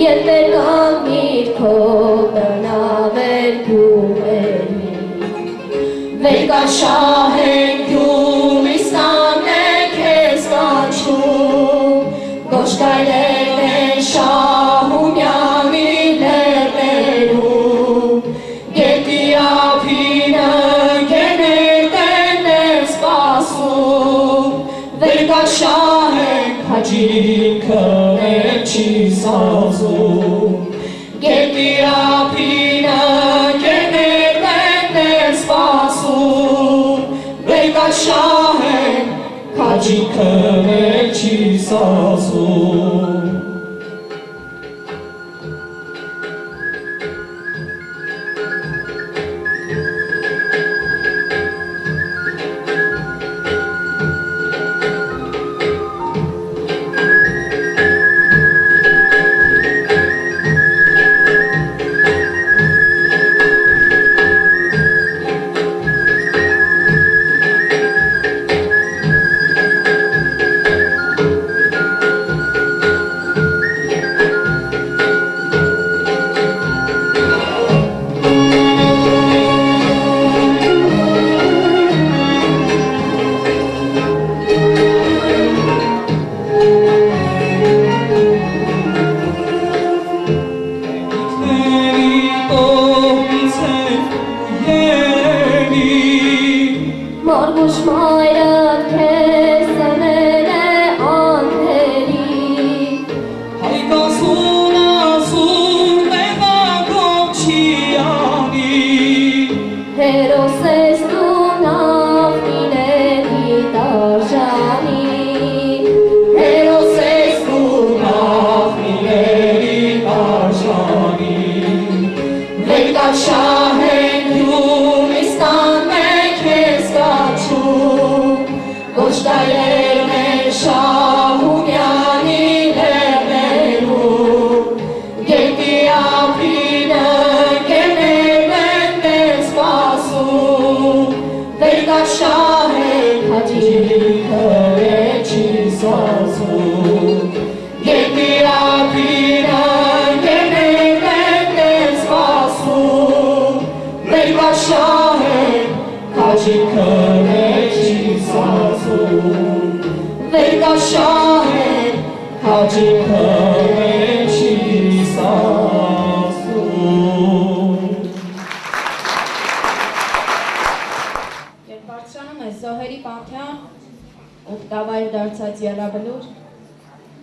Yet they come meet cold. շահ ենք դու միսան ենք ես կանչում Գոշկայրեն են շահում յանի լերներում Գետի ափինը գեներդեն են սպասում Վերկա շահ ենք հաջինքը են չի սազում Գետի ափինը գեներդեն են սպասում Վերկա շահ ենք հաջինքը են չի սազում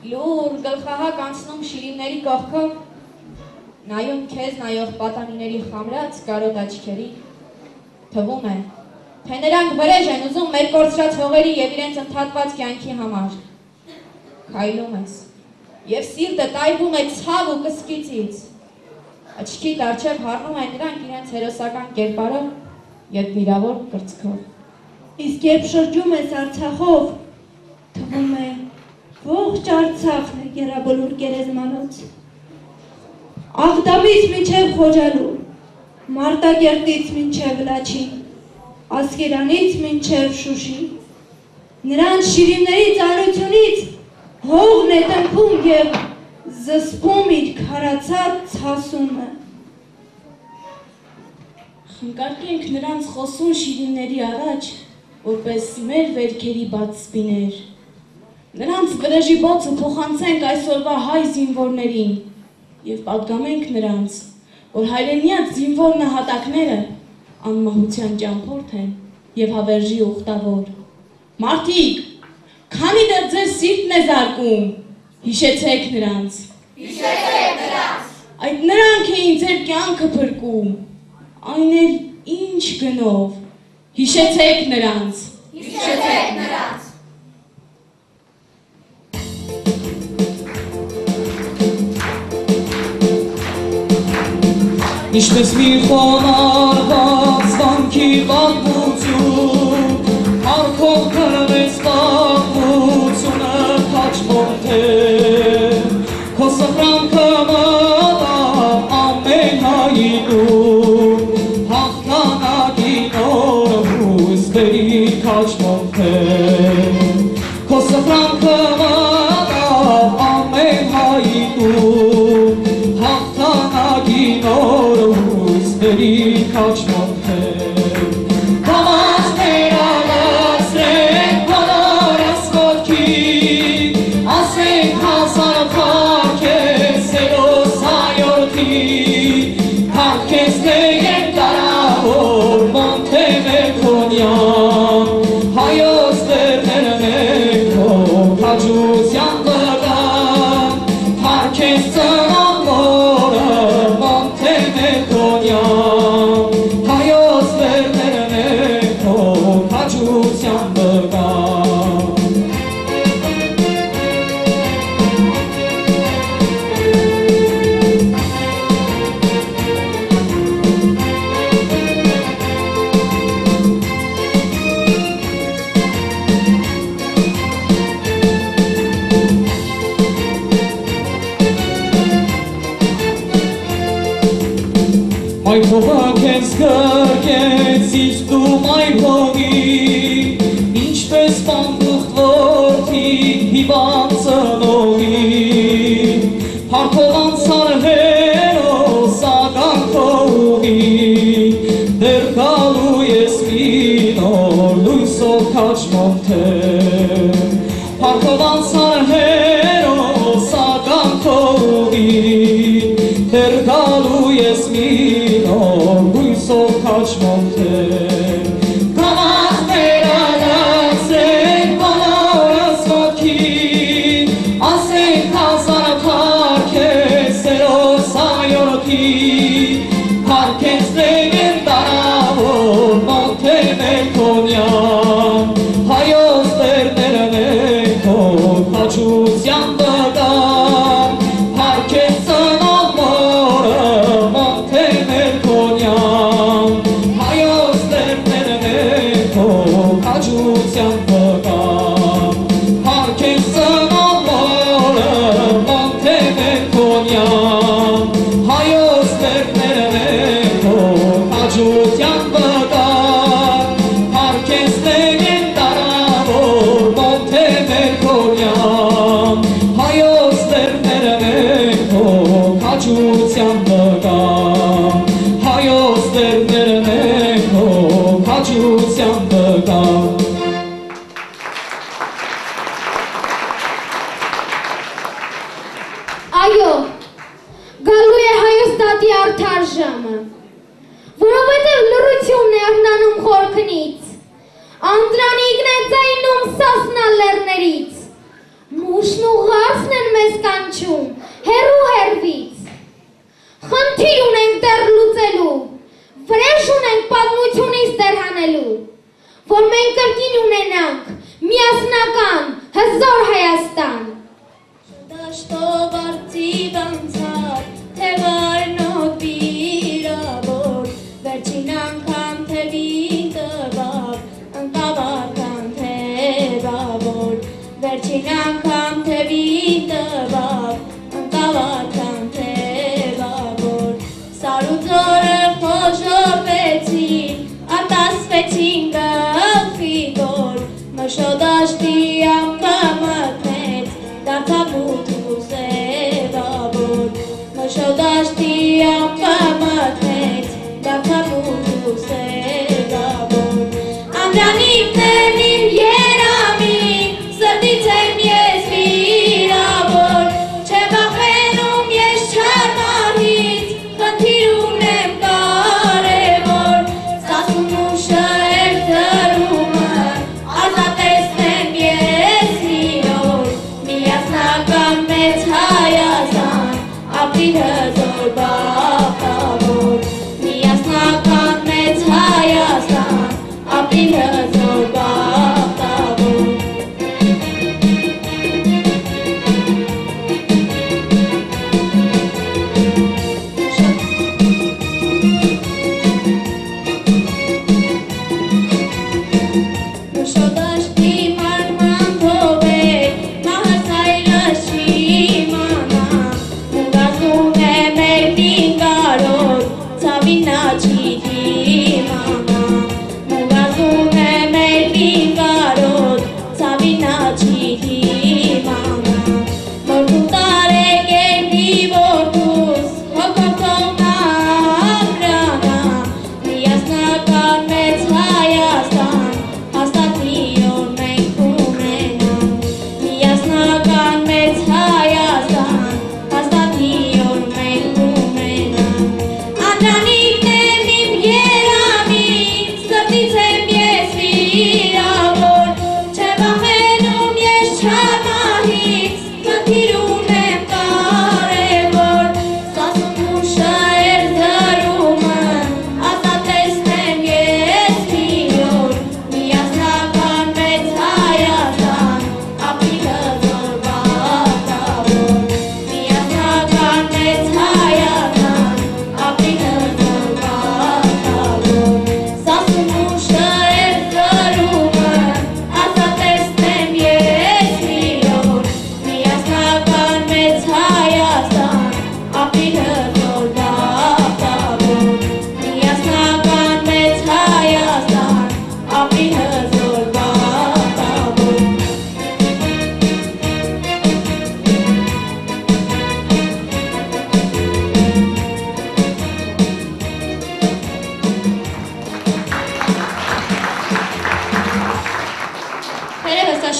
Լուր գլխահակ անցնում շիրիմների կողքով, նայում քեզ նայող պատանիների խամրած կարոտ աչքերի, թվում է, թե նրանք վրեժ են ուզում մեր կորցրած հողերի և իրենց ընդհատված կյանքի համար, քայլում ես, և սիրտը տայվում է ցավ ու կսկիծից, աչքիդ առջև հառնում են նրանք իրենց հերոսական կերպարով և վիրավոր կրծքով։ Իսկ երբ շրջում ես Արցախով, թվում է, ողջ Արցախն է եռաբլուր գերեզմանոց։ Աղդամից մինչև Խոջալու, Մարտակերտից մինչև Լաչին, Ասկերանից մինչև Շուշին, նրանց շիրիմների ծանրությունից հողն է տնքում և զսպում իր քարացած ցասումը։ Խնկարկենք նրանց խոսուն շիրիմների առաջ, որպես մեր վերքերի բաց սպիներ։ Նրանց վրեժի բոցը փոխանցենք այսօրվա հայ զինվորներին և պատգամենք նրանց, որ հայրենյաց զինվոր նահատակները անմահության ճամփորդ են և հավերժի ուխտավոր։ Մարդիկ, քանի դեռ ձեզ սիրտն է զարկում, հիշեցեք նրանց։ Հիշեցեք նրանց։ Այդ նրանք էին ձեր կյանքը փրկում, այն էլ ինչ գնով։ Հիշեցեք նրանց։ Հիշեցեք նրանց։ Ինչպես մի խոնարհված վանքի պատմություն, Հարքով կրվեց պատմությունը քաչմորթե, Քո սխրանքը մտավ ամեն հայինում, Հաղթանակի նոր հույս բերի քաչմորթե, Քո սխրանքը մտավ ամեն հայինում, Հաղթանակի նոր Beri kaçmak hep Tamaz legendարավոր Մոնտենեգրոյան հայոց տերներն եք թող հաջության վրան Փառքես ծնողները Մոնտենեգրոյան հայոց տերներն եք թող հաջության վրան Մայ փողակ ես գրկեցից դու մայ փողի Ինչպես պանդուխտ որդի հիվան ծնողի Փարքով անցար հերոս ականքողի Դեր գալու ես մի նոր լույսով քաչմոնթեր Փարքով անցար հերոս ականքողի Դեր գալու ես մի նոր լույսով քաչմոնթեր Կամազներ ալացրեք բոլորս ոտքի Ասենք հազար փարքես սերոս այորքի Փարքես լեգենդարավոր Մոնտենեգրոյան Հայոց տերներն եք թող հաջության վկան Փարքես ծնողները Մոնտենեգրոյան Հայոց տերներն եք թող հաջության վկան Փարքես ծնողները Մոնտենեգրոյան Հայոց տերներն եք թող հաջության վկան Փարքես լեգենդարավոր Մոնտենեգրոյան Հայոց տերներն եք թող հաջության վկան Հայոց տերներն եք թող հաջության վկան Այո, գալու է հայոց դատի արդար ժամը, որովհետև լռությունն է աղնանում խորքնից, անդրանիկն է ձայնում սասնա լեռներից, մուշն ու ղարսն են մեզ կանչում, հեռու հեռվից, խնդիր ունենք դեռ լուծելու, վրեժ ունենք պատմությունից դեռ հանելու, որ մենք կրկին ունենանք միասնական հզոր Հայաստան։ Դաշտով արծիվ անցար, թե վարնոտ վիրավոր, վերջին անգամ թևին տվավ, ընկավ արքան թևավոր, վերջին անգամ թևին տվավ, ընկավ արքան թևավոր, սարուձորը խոժոպեցին, արտասվեցին գլխի գոր, մշոդաշտի ամպը մտնեց, դարձավ ութու սևավոր, մշոդաշտի ամպը մտնեց, դարձավ ութու սևավոր, անդրանիկներ իմ երամին, սրտից եմ ես վիրավոր, չէ վախենում ես չարմարից, խնդիր ունեմ կարևոր, սասուն ուշը էր դրումը, ազատեցնեմ ես իրոր, միասնական մեծ Հայաստան, ապրի հզոր բախտավոր, միասնական մեծ Հայաստան, ապրի հզոր բախտավոր Մշոդաշտի մարման թողեք, մահասայրը շիմանա, մուգազում է մեր դինգարոտ, ծավինա չի դիմանա, մուգազում է մեր դինգարոտ, ծավինա չի դիմանա, մորդու տարեք ենի որդուս, հոգոտոն ամրանա, միասնական մեծ Հայաստան, հաստատիոր մենք ունենանք, միասնական մեծ Հայաստան, հաստատիոր մենք ունենանք, անդրանիկներ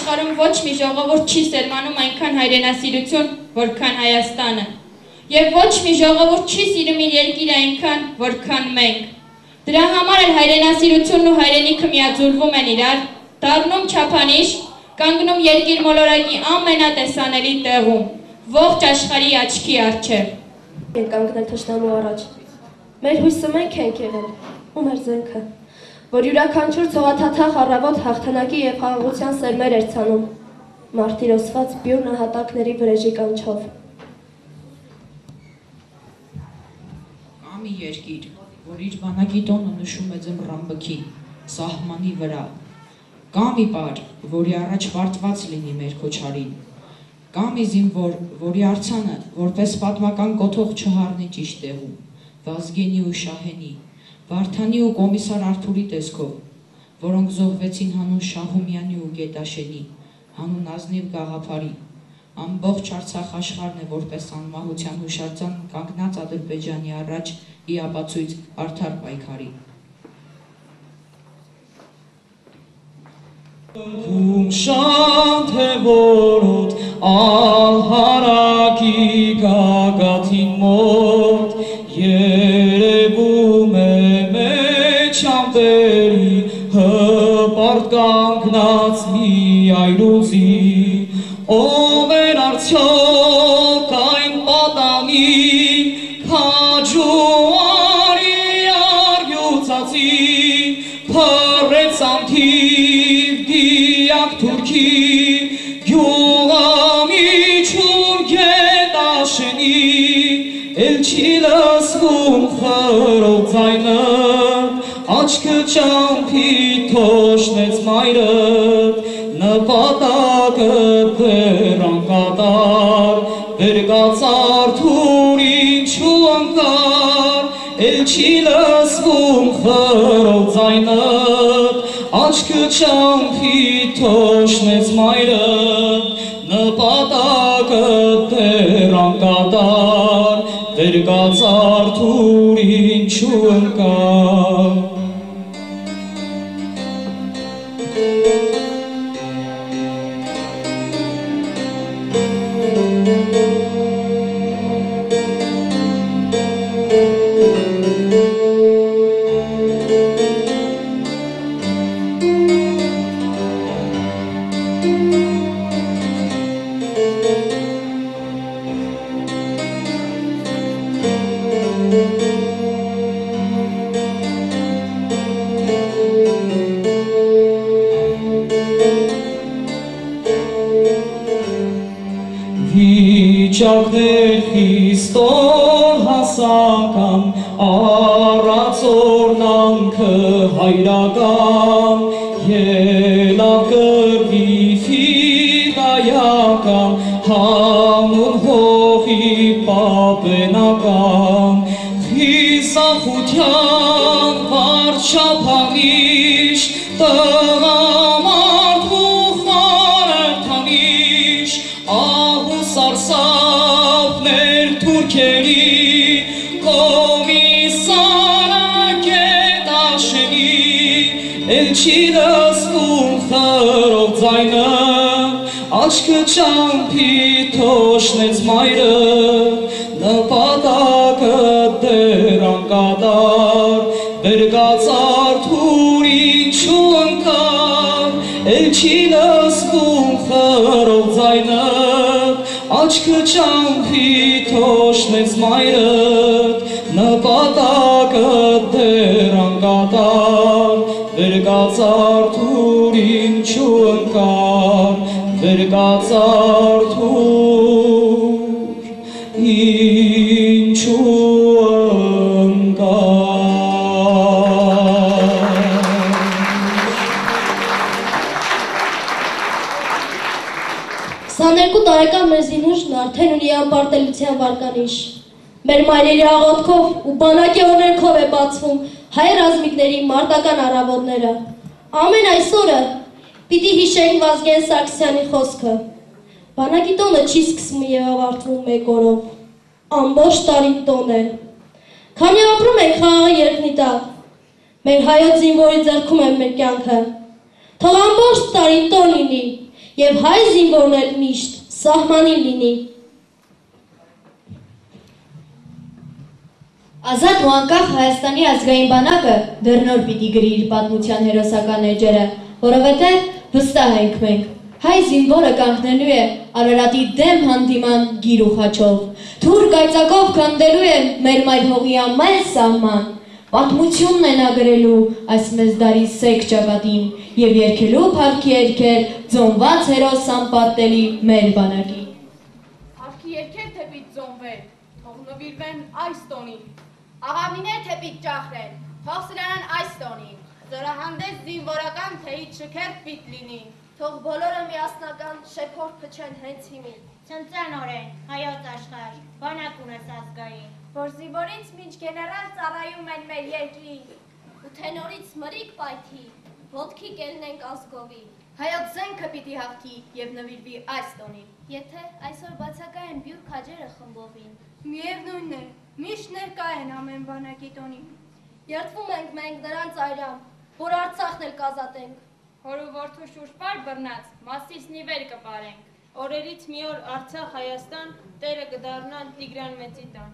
աշխարհում ոչ մի ժողովուրդ չի սերմանում այնքան հայրենասիրություն, որքան Հայաստանը։ Եվ ոչ մի ժողովուրդ չի սիրում իր երկիրը այնքան, որքան մենք։ Դրա համար էլ հայրենասիրությունն ու հայրենիքը միաձուլվում են իրար, դառնում չափանիշ, կանգնում երկիր մոլորակի ամենատեսանելի տեղում, ողջ աշխարհի աչքի առջև։ Ենք կանգնել թշնամու առաջ։ Մեր հույսը մենք ենք եղել, ու մեր զենքը, որ յուրաքանչյուր ցողաթաթախ առավոտ հաղթանակի և խաղաղության սերմեր էր ցանում, մարտիրոսված բյուր նահատակների վրեժի կանչով։ Կա մի երկիր, որ իր բանակի տոնը նշում է ձմռան սահմանի վրա, կա մի պար, որի առաջ պարտված լինի մեր քոչարին, կա մի զինվոր, որի արձանը որպես պատմական կոթող չհառնի ճիշտ տեղում, Վազգենի ու Շահենի, Վարդանի ու կոմիսար Արթուրի տեսքով, որոնք զոհվեցին հանուն Շահումյանի ու Գետաշենի, հանուն ազնիվ գաղափարի, ամբողջ Արցախ աշխարհն է որպես անմահության հուշարձան կանգնած Ադրբեջանի առաջ ի ապացույց արդար պայքարի։ Շատ է որոտ ալհարակի գագաթին մոտ երևում է մեջ ամպերի հպարտ կանգնած մի այրուձի ով էր արդյոք այն պատանի քաջուարի արյուծածի փռեց անթիվ դիակ թուրքի գյուղամիջում գետաշենի էլ չի լսվում խռով ձայնը աչքը ճամփի թոշնեց մայրդ նպատակը դեռ անկատար բերգած Արթուր ինչու անկար էլ չի լսվում խռով ձայնդ աչքը ճամփի թոշնեց մայրդ նպատակը դեռ անկատար բերգած Արթուր ինչու անկար Վիճակներ խիստոր հասական առածորնանքը հայրական ելավ կրվի ֆիդայական հանուն հողի պապենական խիսախության վարչապանիշ տղամարդ ու խարերթանիշ Սարսափներ թուրքերի կոմիսարը գետաշենի էլ չի լսվում խռով ձայնը աչքը ճամփի թոշնեց մայրը նպատակը դեռ անկատար բերգած Արթուր ինչու անկար էլ չի լսվում խռով ձայնը աչքը ճամփի թոշնեց մայրդ նպատակը դեռ անկատար բերգած Արթուր ինչու անկար բերգած Արթուր ինչու անկար 22 տարեկան մեր զինուժն արդեն ունի անպարտելության վարկանիշ։ Մեր մայրերի աղոթքով ու բանակի օրենքով է բացվում հայ ռազմիկների մարտական առավոտները։ Ամեն այսօրը պիտի հիշենք Վազգեն Սարգսյանի խոսքը։ Բանակի տոնը չի սկսվում և ավարտվում մեկ օրով։ Ամբողջ տարին տոն է։ Քանի ապրում ենք խաղաղ երկնի տակ, մեր հայոց զինվորի ձեռքում է մեր կյանքը։ Թող ամբողջ տարին տոն լինի եւ հայ զինվորն էլ միշտ սահմանին լինի։ Ազատ ու անկախ Հայաստանի ազգային բանակը դեռ նոր պիտի գրի իր պատմության հերոսական էջերը, որովհետև վստահ ենք մենք, հայ զինվորը կանգնելու է Արարատի դեմ հանդիման գիր ու խաչով, թուր կայծակով քանդելու է մեր մայր հողի ամեն սահման, պատմությունն է նա գրելու այս մեծ դարի սեկ ճակատին եւ երգելու փառքի երգեր ձոնված հերոս անպատելի մեր բանակի։ Փառքի երգեր թեպի ձոնվել, թող նվիրվեն այս տոնին, աղավնիներ թեպի ճախրեն, թող սրանան այս տոնին, զորահանդես զինվորական թեից շքերթ պիտ լինի, թող բոլորը միասնական շեփոր փչեն հենց հիմին։ Ցնծանորեն, հայոց աշխարհ, բանակ ունես ազգային, որ զինվորից մինչ գեներալ ծառայում են մեր երկրին, ու թե նորից մրիկ պայթի, ոտքի կելնենք ազգովի։ Հայոց զենքը պիտի հաղթի եւ նվիրվի այս տոնին։ Եթե այսօր բացակայեն բյուր քաջերը խմբովին, միևնույնն է, միշտ ներկա են ամեն բանակի տոնին։ Երդվում ենք մենք նրանց այրամ, որ Արցախն էլ կազատենք։ Հոր ու որդու շուրջպար բռնած, մասից նիվեր կպարենք, օրերից մի օր Արցախ Հայաստան, տերը կդառնան Տիգրան Մեծի տան։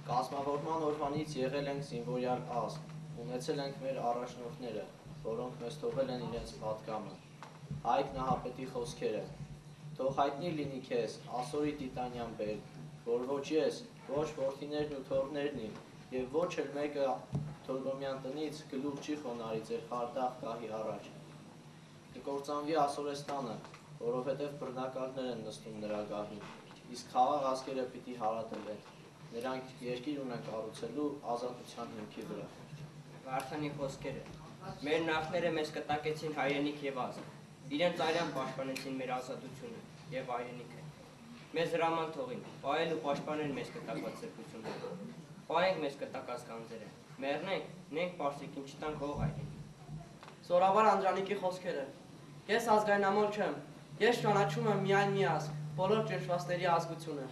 Կազմավորման օրվանից եղել ենք զինվորյան ազգ, ունեցել ենք մեր առաջնորդները, որոնք մեզ թողել են իրենց պատգամը, Հայկ Նահապետի խոսքերը, թող հայտնի լինի քեզ, ասորի տիտանյան բերք, որ ոչ ես, ոչ որդիներն ու թոռներն իմ, եւ ոչ էլ մեկը Թորգոմյան տնից գլուխ չի խոնարի ձեր խարդախ գահի առաջ։ Կկործանվի Ասորեստանը, որովհետև բռնակալներ են նստում նրա գահին, իսկ խաղաղ ազգերը պիտի հարատվեն, նրանք երկիր ունեն կառուցելու ազատության հիմքի վրա։ Վարդանի խոսքերը, մեր նախները մեզ կտակեցին հայրենիք եւ ազգ, իրենց այրան պաշտպանեցին մեր ազատությունը եւ հայրենիքը։ Մեզ հրաման թողին, պահել ու պաշտպանել մեզ կտակված սրբությունները, պահենք մեզ կտակած գանձերը, մեռնենք, նենք պարսիկին չտանք հող հայրենիք։ Զորավար Անդրանիկի խոսքերը, ես ազգայնամոլ չեմ, ես ճանաչում եմ միայն մի ազգ, բոլոր ճնշվածների ազգությունը։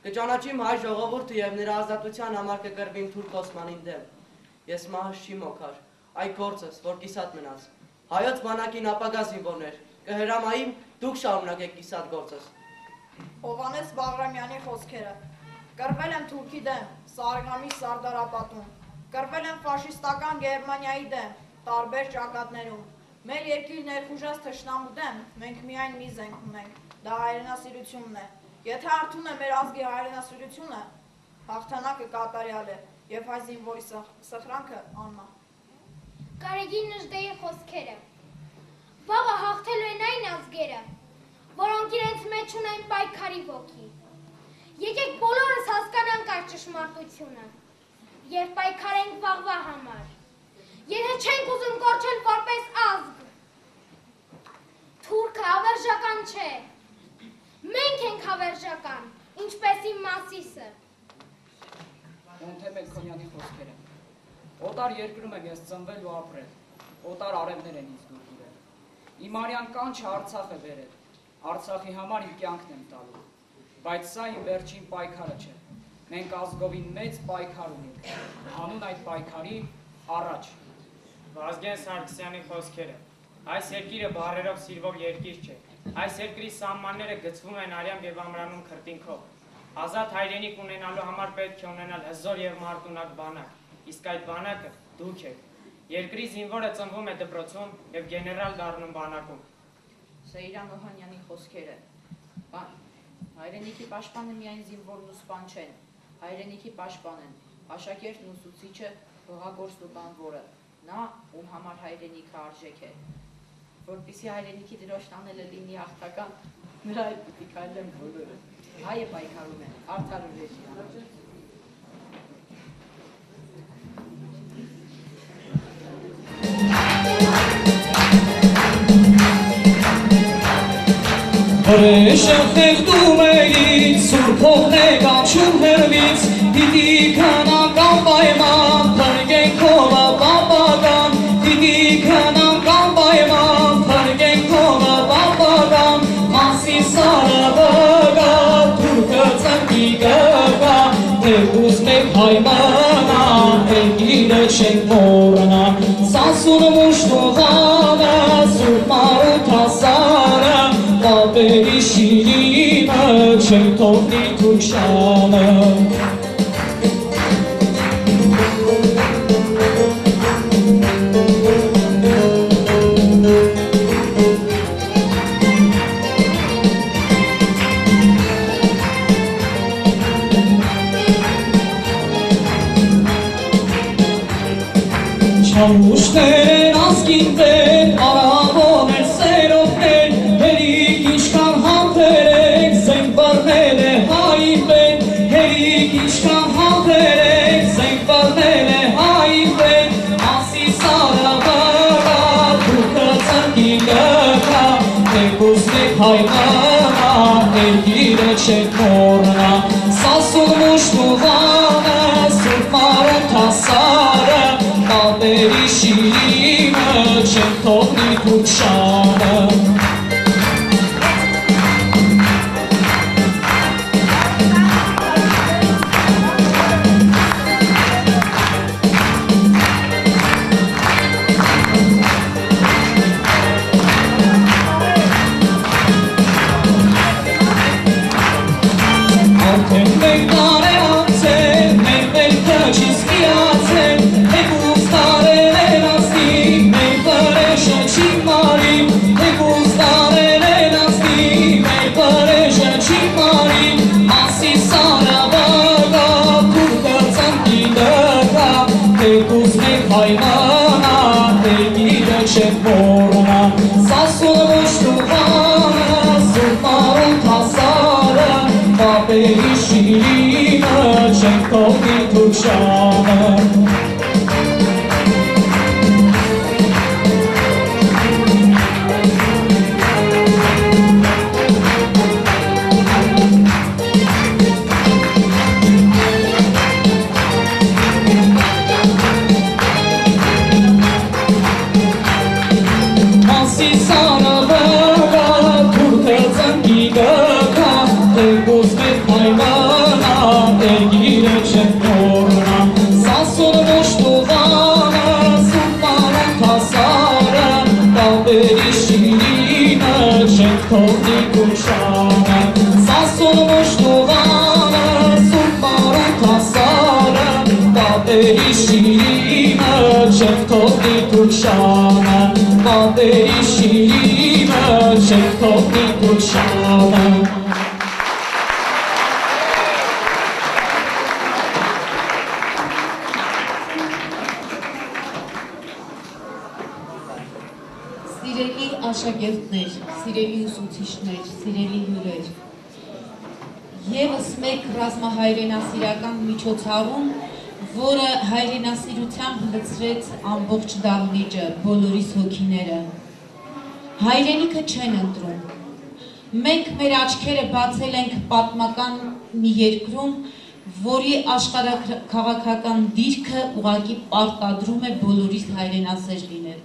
Կճանաչիմ հայ ժողովուրդը եւ նրա ազատության համար կկրվիմ Թուրք Օսմանին դեմ։ Ես մահս չի մոքար, այ գործս, որ կիսատ մնաց։ Հայոց բանակին ապագա զինվորներ, կհրամայիմ դուք շարունակեք կիսատ գործս։ Հովանես Բաղրամյանի խոսքերը, կռվել եմ Թուրքի դեմ, Սարգամի Սարդարապատում, կռվել եմ ֆաշիստական Գերմանիայի դեմ, տարբեր ճակատներում, մեր երկիր ներխուժած թշնամու դեմ, մենք միայն մի զենք ունենք, դա հայրենասիրությունն է, եթե արդուն է մեր ազգի հայրենասիրությունը, հաղթանակը կատարյալ է, և հայ զինվորի սխրանքը անմահ։ Կարեգին Նժդեի խոսքերը, վաղը հաղթելու են այն ազգերը, որոնք իրենց մեջ ունեն պայքարի ոգի, եկեք բոլորս հասկանանք այս ճշմարտությունը և պայքարենք վաղվա համար, եթե չենք ուզում կորչել որպես ազգ, թուրքը հավերժական չէ, մենք ենք հավերժական, ինչպես իմ Մասիսը։ Ունթե Մելքոնյանի խոսքերը, օտար երկրում եմ ես ծնվել ու ապրել, օտար արևներ են ինձ դուր դուրել, իմ արյան կանչը Արցախ է վերել, Արցախի համար իմ կյանքն եմ տալու, բայց սա իմ վերջին պայքարը չէ, մենք ազգովին մեծ պայքար ունենք, հանուն այդ պայքարի առաջ։ Վազգեն Սարգսյանի խոսքերը, այս երկիրը բառերով սիրվող երկիր չէ, այս երկրի սահմանները գծվում են արյամբ և ամրանում քրտինքով, ազատ հայրենիք ունենալու համար պետք է ունենալ հզոր և մարտունակ բանակ, իսկ այդ բանակը դուք եք, երկրի զինվորը ծնվում է դպրոցում և գեներալ դառնում բանակում։ Սեյրան Օհանյանի խոսքերը, հայրենիքի պաշտպանը միայն զինվորն ու սպան չեն, հայրենիքի պաշտպան են, աշակերտն ու ուսուցիչը, հողագործն ու բանվորը, նա ում համար հայրենիքը արժեք է, որպեսզի հայրենիքի դրոշն անելը լինի հաղթական, նրա հետ պիտի քայլեն բոլորը, հայը պայքարում է, արդար ուժերի համար։ Հրեշը խեղդում էից, սուրբողն է կանչում հերվից, պիտի քանանք անպայման, փրկենք հողը պապական, պիտի քանանք անպայման, փրկենք հողը պապական, Մասիսարը վգա, թուրքը ծնկի կգա, դեր ուզմեք հայմանա, երկիրը չենք մոռանա, սասուն մուշտուղա, չեմ թողնի թուրքշանը Չամուշներ ասկին տեր, արավոն էր սերովներ, հերիք ինչքան համբեր եք, զենք բառնել է հային պեն, հերիք ինչքան համբեր եք, զենք բառնել է հային պեն, ասի սարավարա, դուքը ծնկի գկա, թեկուս մեկ հայմանա, ներգիրը չեք մորնա, սասուն մուշտուվանը, սուրբ մարուն թասարը, Տապերի շիրիմը չեմ թողնի թուրքշանը Արդեն մեկ տարե անցել, մենք մեր քչից միացել, հեգուս տարել են ասնի, մեր պրեշը չի մարի, հեգուս տարել են ասնի, մեր պրեշը չի մարի, ասի սարավագա, թուրքը ծնկի դկա, հեգուս մեկ հայմանա, հեգիրը չեք մորնա, սասուն մուշտուվանը, սուրբ մարուն թասարը, Տապերի շիրիմը չենք թողնի թուրքշանը Ասի սարավագա, թուրքը ծնկի գկա, հեգուս մեկ հայմանա, էգիրը չեք մորնա, սասուն մուշտուվանը, սուրբ մարուն թասարը, տապերի շիրիմը չեք թողնի թուրքշանը, սասուն մուշտուվանը, սուրբ մարուն թասարը, տապերի շիրիմը չեք թողնի թուրքշանը, տապերի շիրիմը չեք թողնի թուրքշանը Սիրելի աշակերտներ, սիրելի ուսուցիչներ, սիրելի հյուրեր, ևս մեկ ռազմահայրենասիրական միջոցառում, որը հայրենասիրությամբ լցրեց ամբողջ դահլիճը, բոլորիս հոգիները։ Հայրենիքը չեն ընտրում։ Մենք մեր աչքերը բացել ենք պատմական մի երկրում, որի աշխարհաքաղաքական դիրքը ուղղակի պարտադրում է բոլորիս հայրենասեր լինել։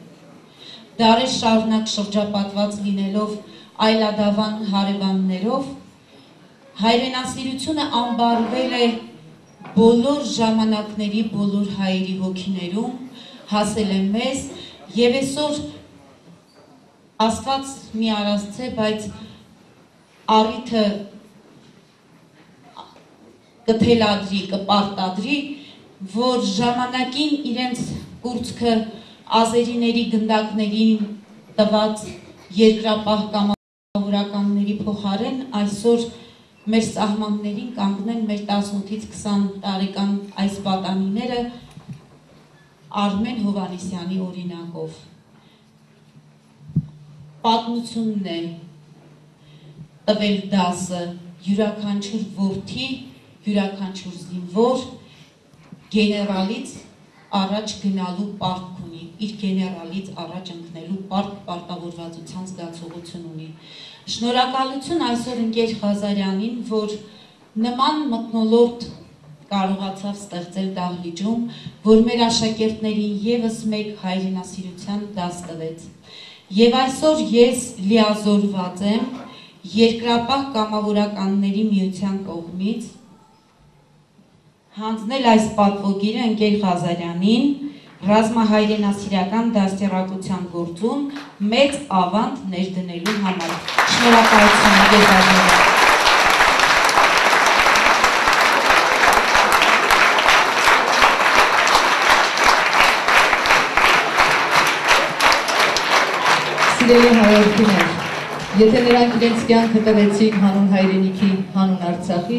Դարեր շարունակ շրջապատված լինելով այլադավան հարևաններով, հայրենասիրությունը ամբարվել է բոլոր ժամանակների, բոլոր հայերի հոգիներում, հասել է մեզ եւ այսօր Աստված մի արասցե, բայց առիթը կթելադրի, կպարտադրի, որ ժամանակին իրենց կուրծքը ազերիների գնդակներին տված երկրապահ կամավորականների փոխարեն այսօր մեր սահմաններին կանգնեն մեր 18-ից 20 տարեկան այս պատանիները Արմեն Հովհաննիսյանի օրինակով։ Պատմությունն է տվել դասը յուրաքանչյուր որդի, յուրաքանչյուր զինվոր գեներալից առաջ գնալու պարտք ունի, իր գեներալից առաջ ընկնելու պարտավորվածության զգացողություն ունի։ Շնորհակալություն այսօր ընկեր Ղազարյանին, որ նման մթնոլորտ կարողացավ ստեղծել դահլիճում, որ մեր աշակերտներին ևս մեկ հայրենասիրության դաս տվեց։ Եվ այսօր ես լիազորված եմ Երկրապահ կամավորականների միության կողմից հանձնել այս պատվոգիրը ընկեր Ղազարյանին ռազմահայրենասիրական դաստիարակության գործում մեծ ավանդ ներդնելու համար։ Շնորհակալություն, Սիրելի հայրենիքներ, եթե նրանք իրենց կյանքը տվեցին հանուն հայրենիքի, հանուն Արցախի,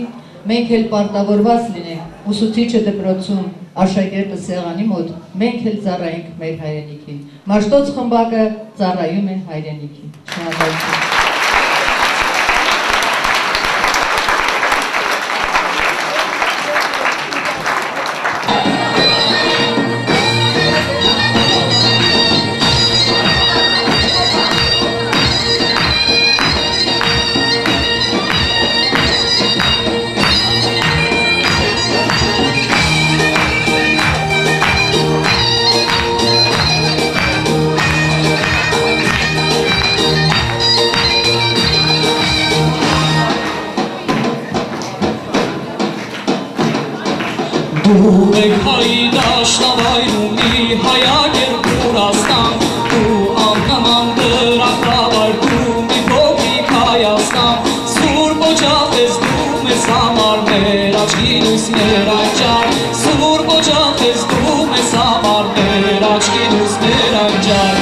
մենք էլ պարտավորված լինենք ուսուցիչը դպրոցում, աշակերտը սեղանի մոտ, մենք էլ ծառայենք մեր հայրենիքին։ Մաշտոց խմբակը ծառայում է հայրենիքին։ Շնորհակալություն։ Դու եք հայի դաշնավայրումի հայագեր Ուրաստան, դու աննման դրախտավար, դու մի փոքրիկ Հայաստան, Սուրբ օջախ ես դու մեզ համար, մեր աչքի լույսներ անջար, Սուրբ օջախ ես դու մեզ համար, մեր աչքի լույսներ անջար,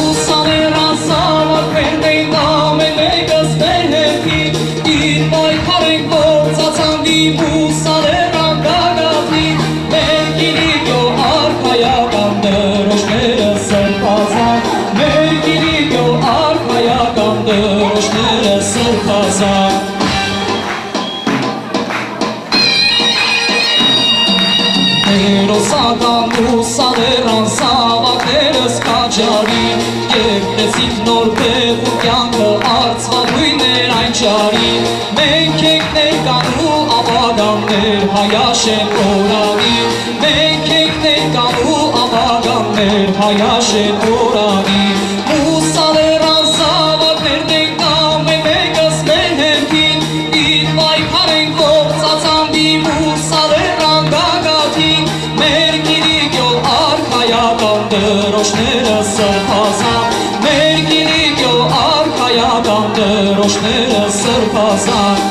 ուսաներ անսավար պերդենք ամեն մեկս մեր հետի, իր պայքար ենք որ ծացանդի ուսաներ անգագատի, մեր գիրիկյո արքայական դրոշները սրպազան, մեր գիրիկյո արքայական դրոշները սրպազան, Հերոսական ուսաներան սավակներս կաճարի, Կերտեցիք նոր բեղ ու կյանքը արծվագույներ այն ճարի, Մենք ենք ներկան ու ապագաններ հայաշեն օրանի, Մենք ենք ներկան ու ապագաններ հայաշեն օրանի, Ուսաներան սավակներ դենք ամեն մեկս մեր հերթին, Իր պայքար ենք որ ծացանդի ուսաներան գագաթին, Մեր գիրիկյո արքայական դրոշները սրբազան, Մեր գիրիկյո արքայական դրոշները սրբազան,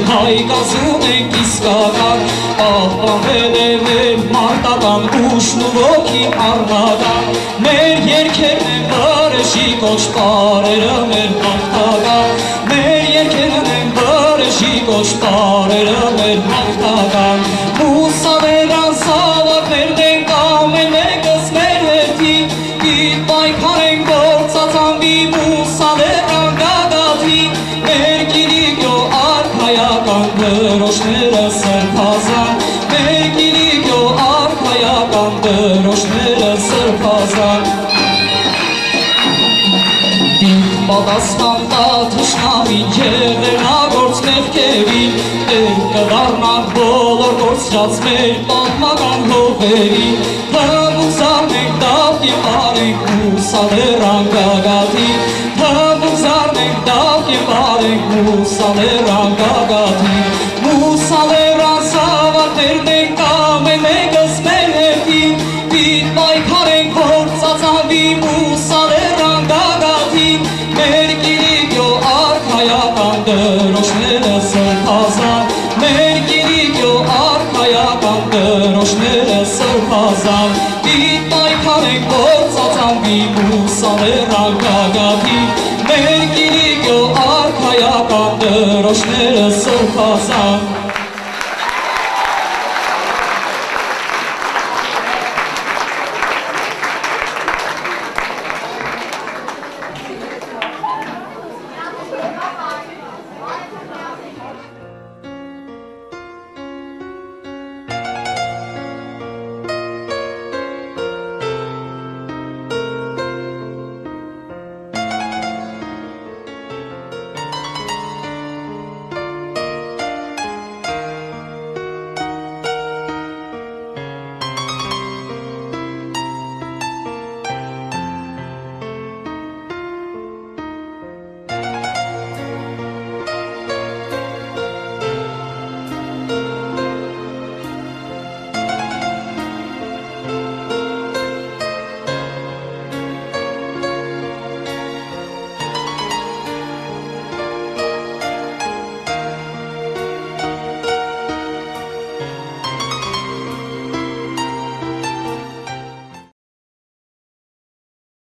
Հայ կազում ենք իսկական, պահպանվել է մեր մարտական ուշն ու ոգին առնական, մեր երգերն են վրեժի կոչ պարերը մեր հաղթական, մեր երգերն են վրեժի կոչ պարերը մեր հաղթական, ուսաներան սավակներ դենք ամեն մեկս մեր հետին, Իր պայքար ենք որ ծացանդի ուսաներան գագաթի, Մեր գիրիկյո արքայական դրոշները սրբազան, Մեր գիրիկյո արքայական դրոշները սրբազան, Դինք պատասխան տա թշնամին եղերնագործ մեղքերին, Տեր կդառնանք բոլոր գործրած մեր պատմական հողերին, Հմուկ զարնենք դավ և արենք ուսաներան գագաթին, Հմուկ զարնենք դավ և արենք ուսաներան գագաթին, Ուսաներան սավակներն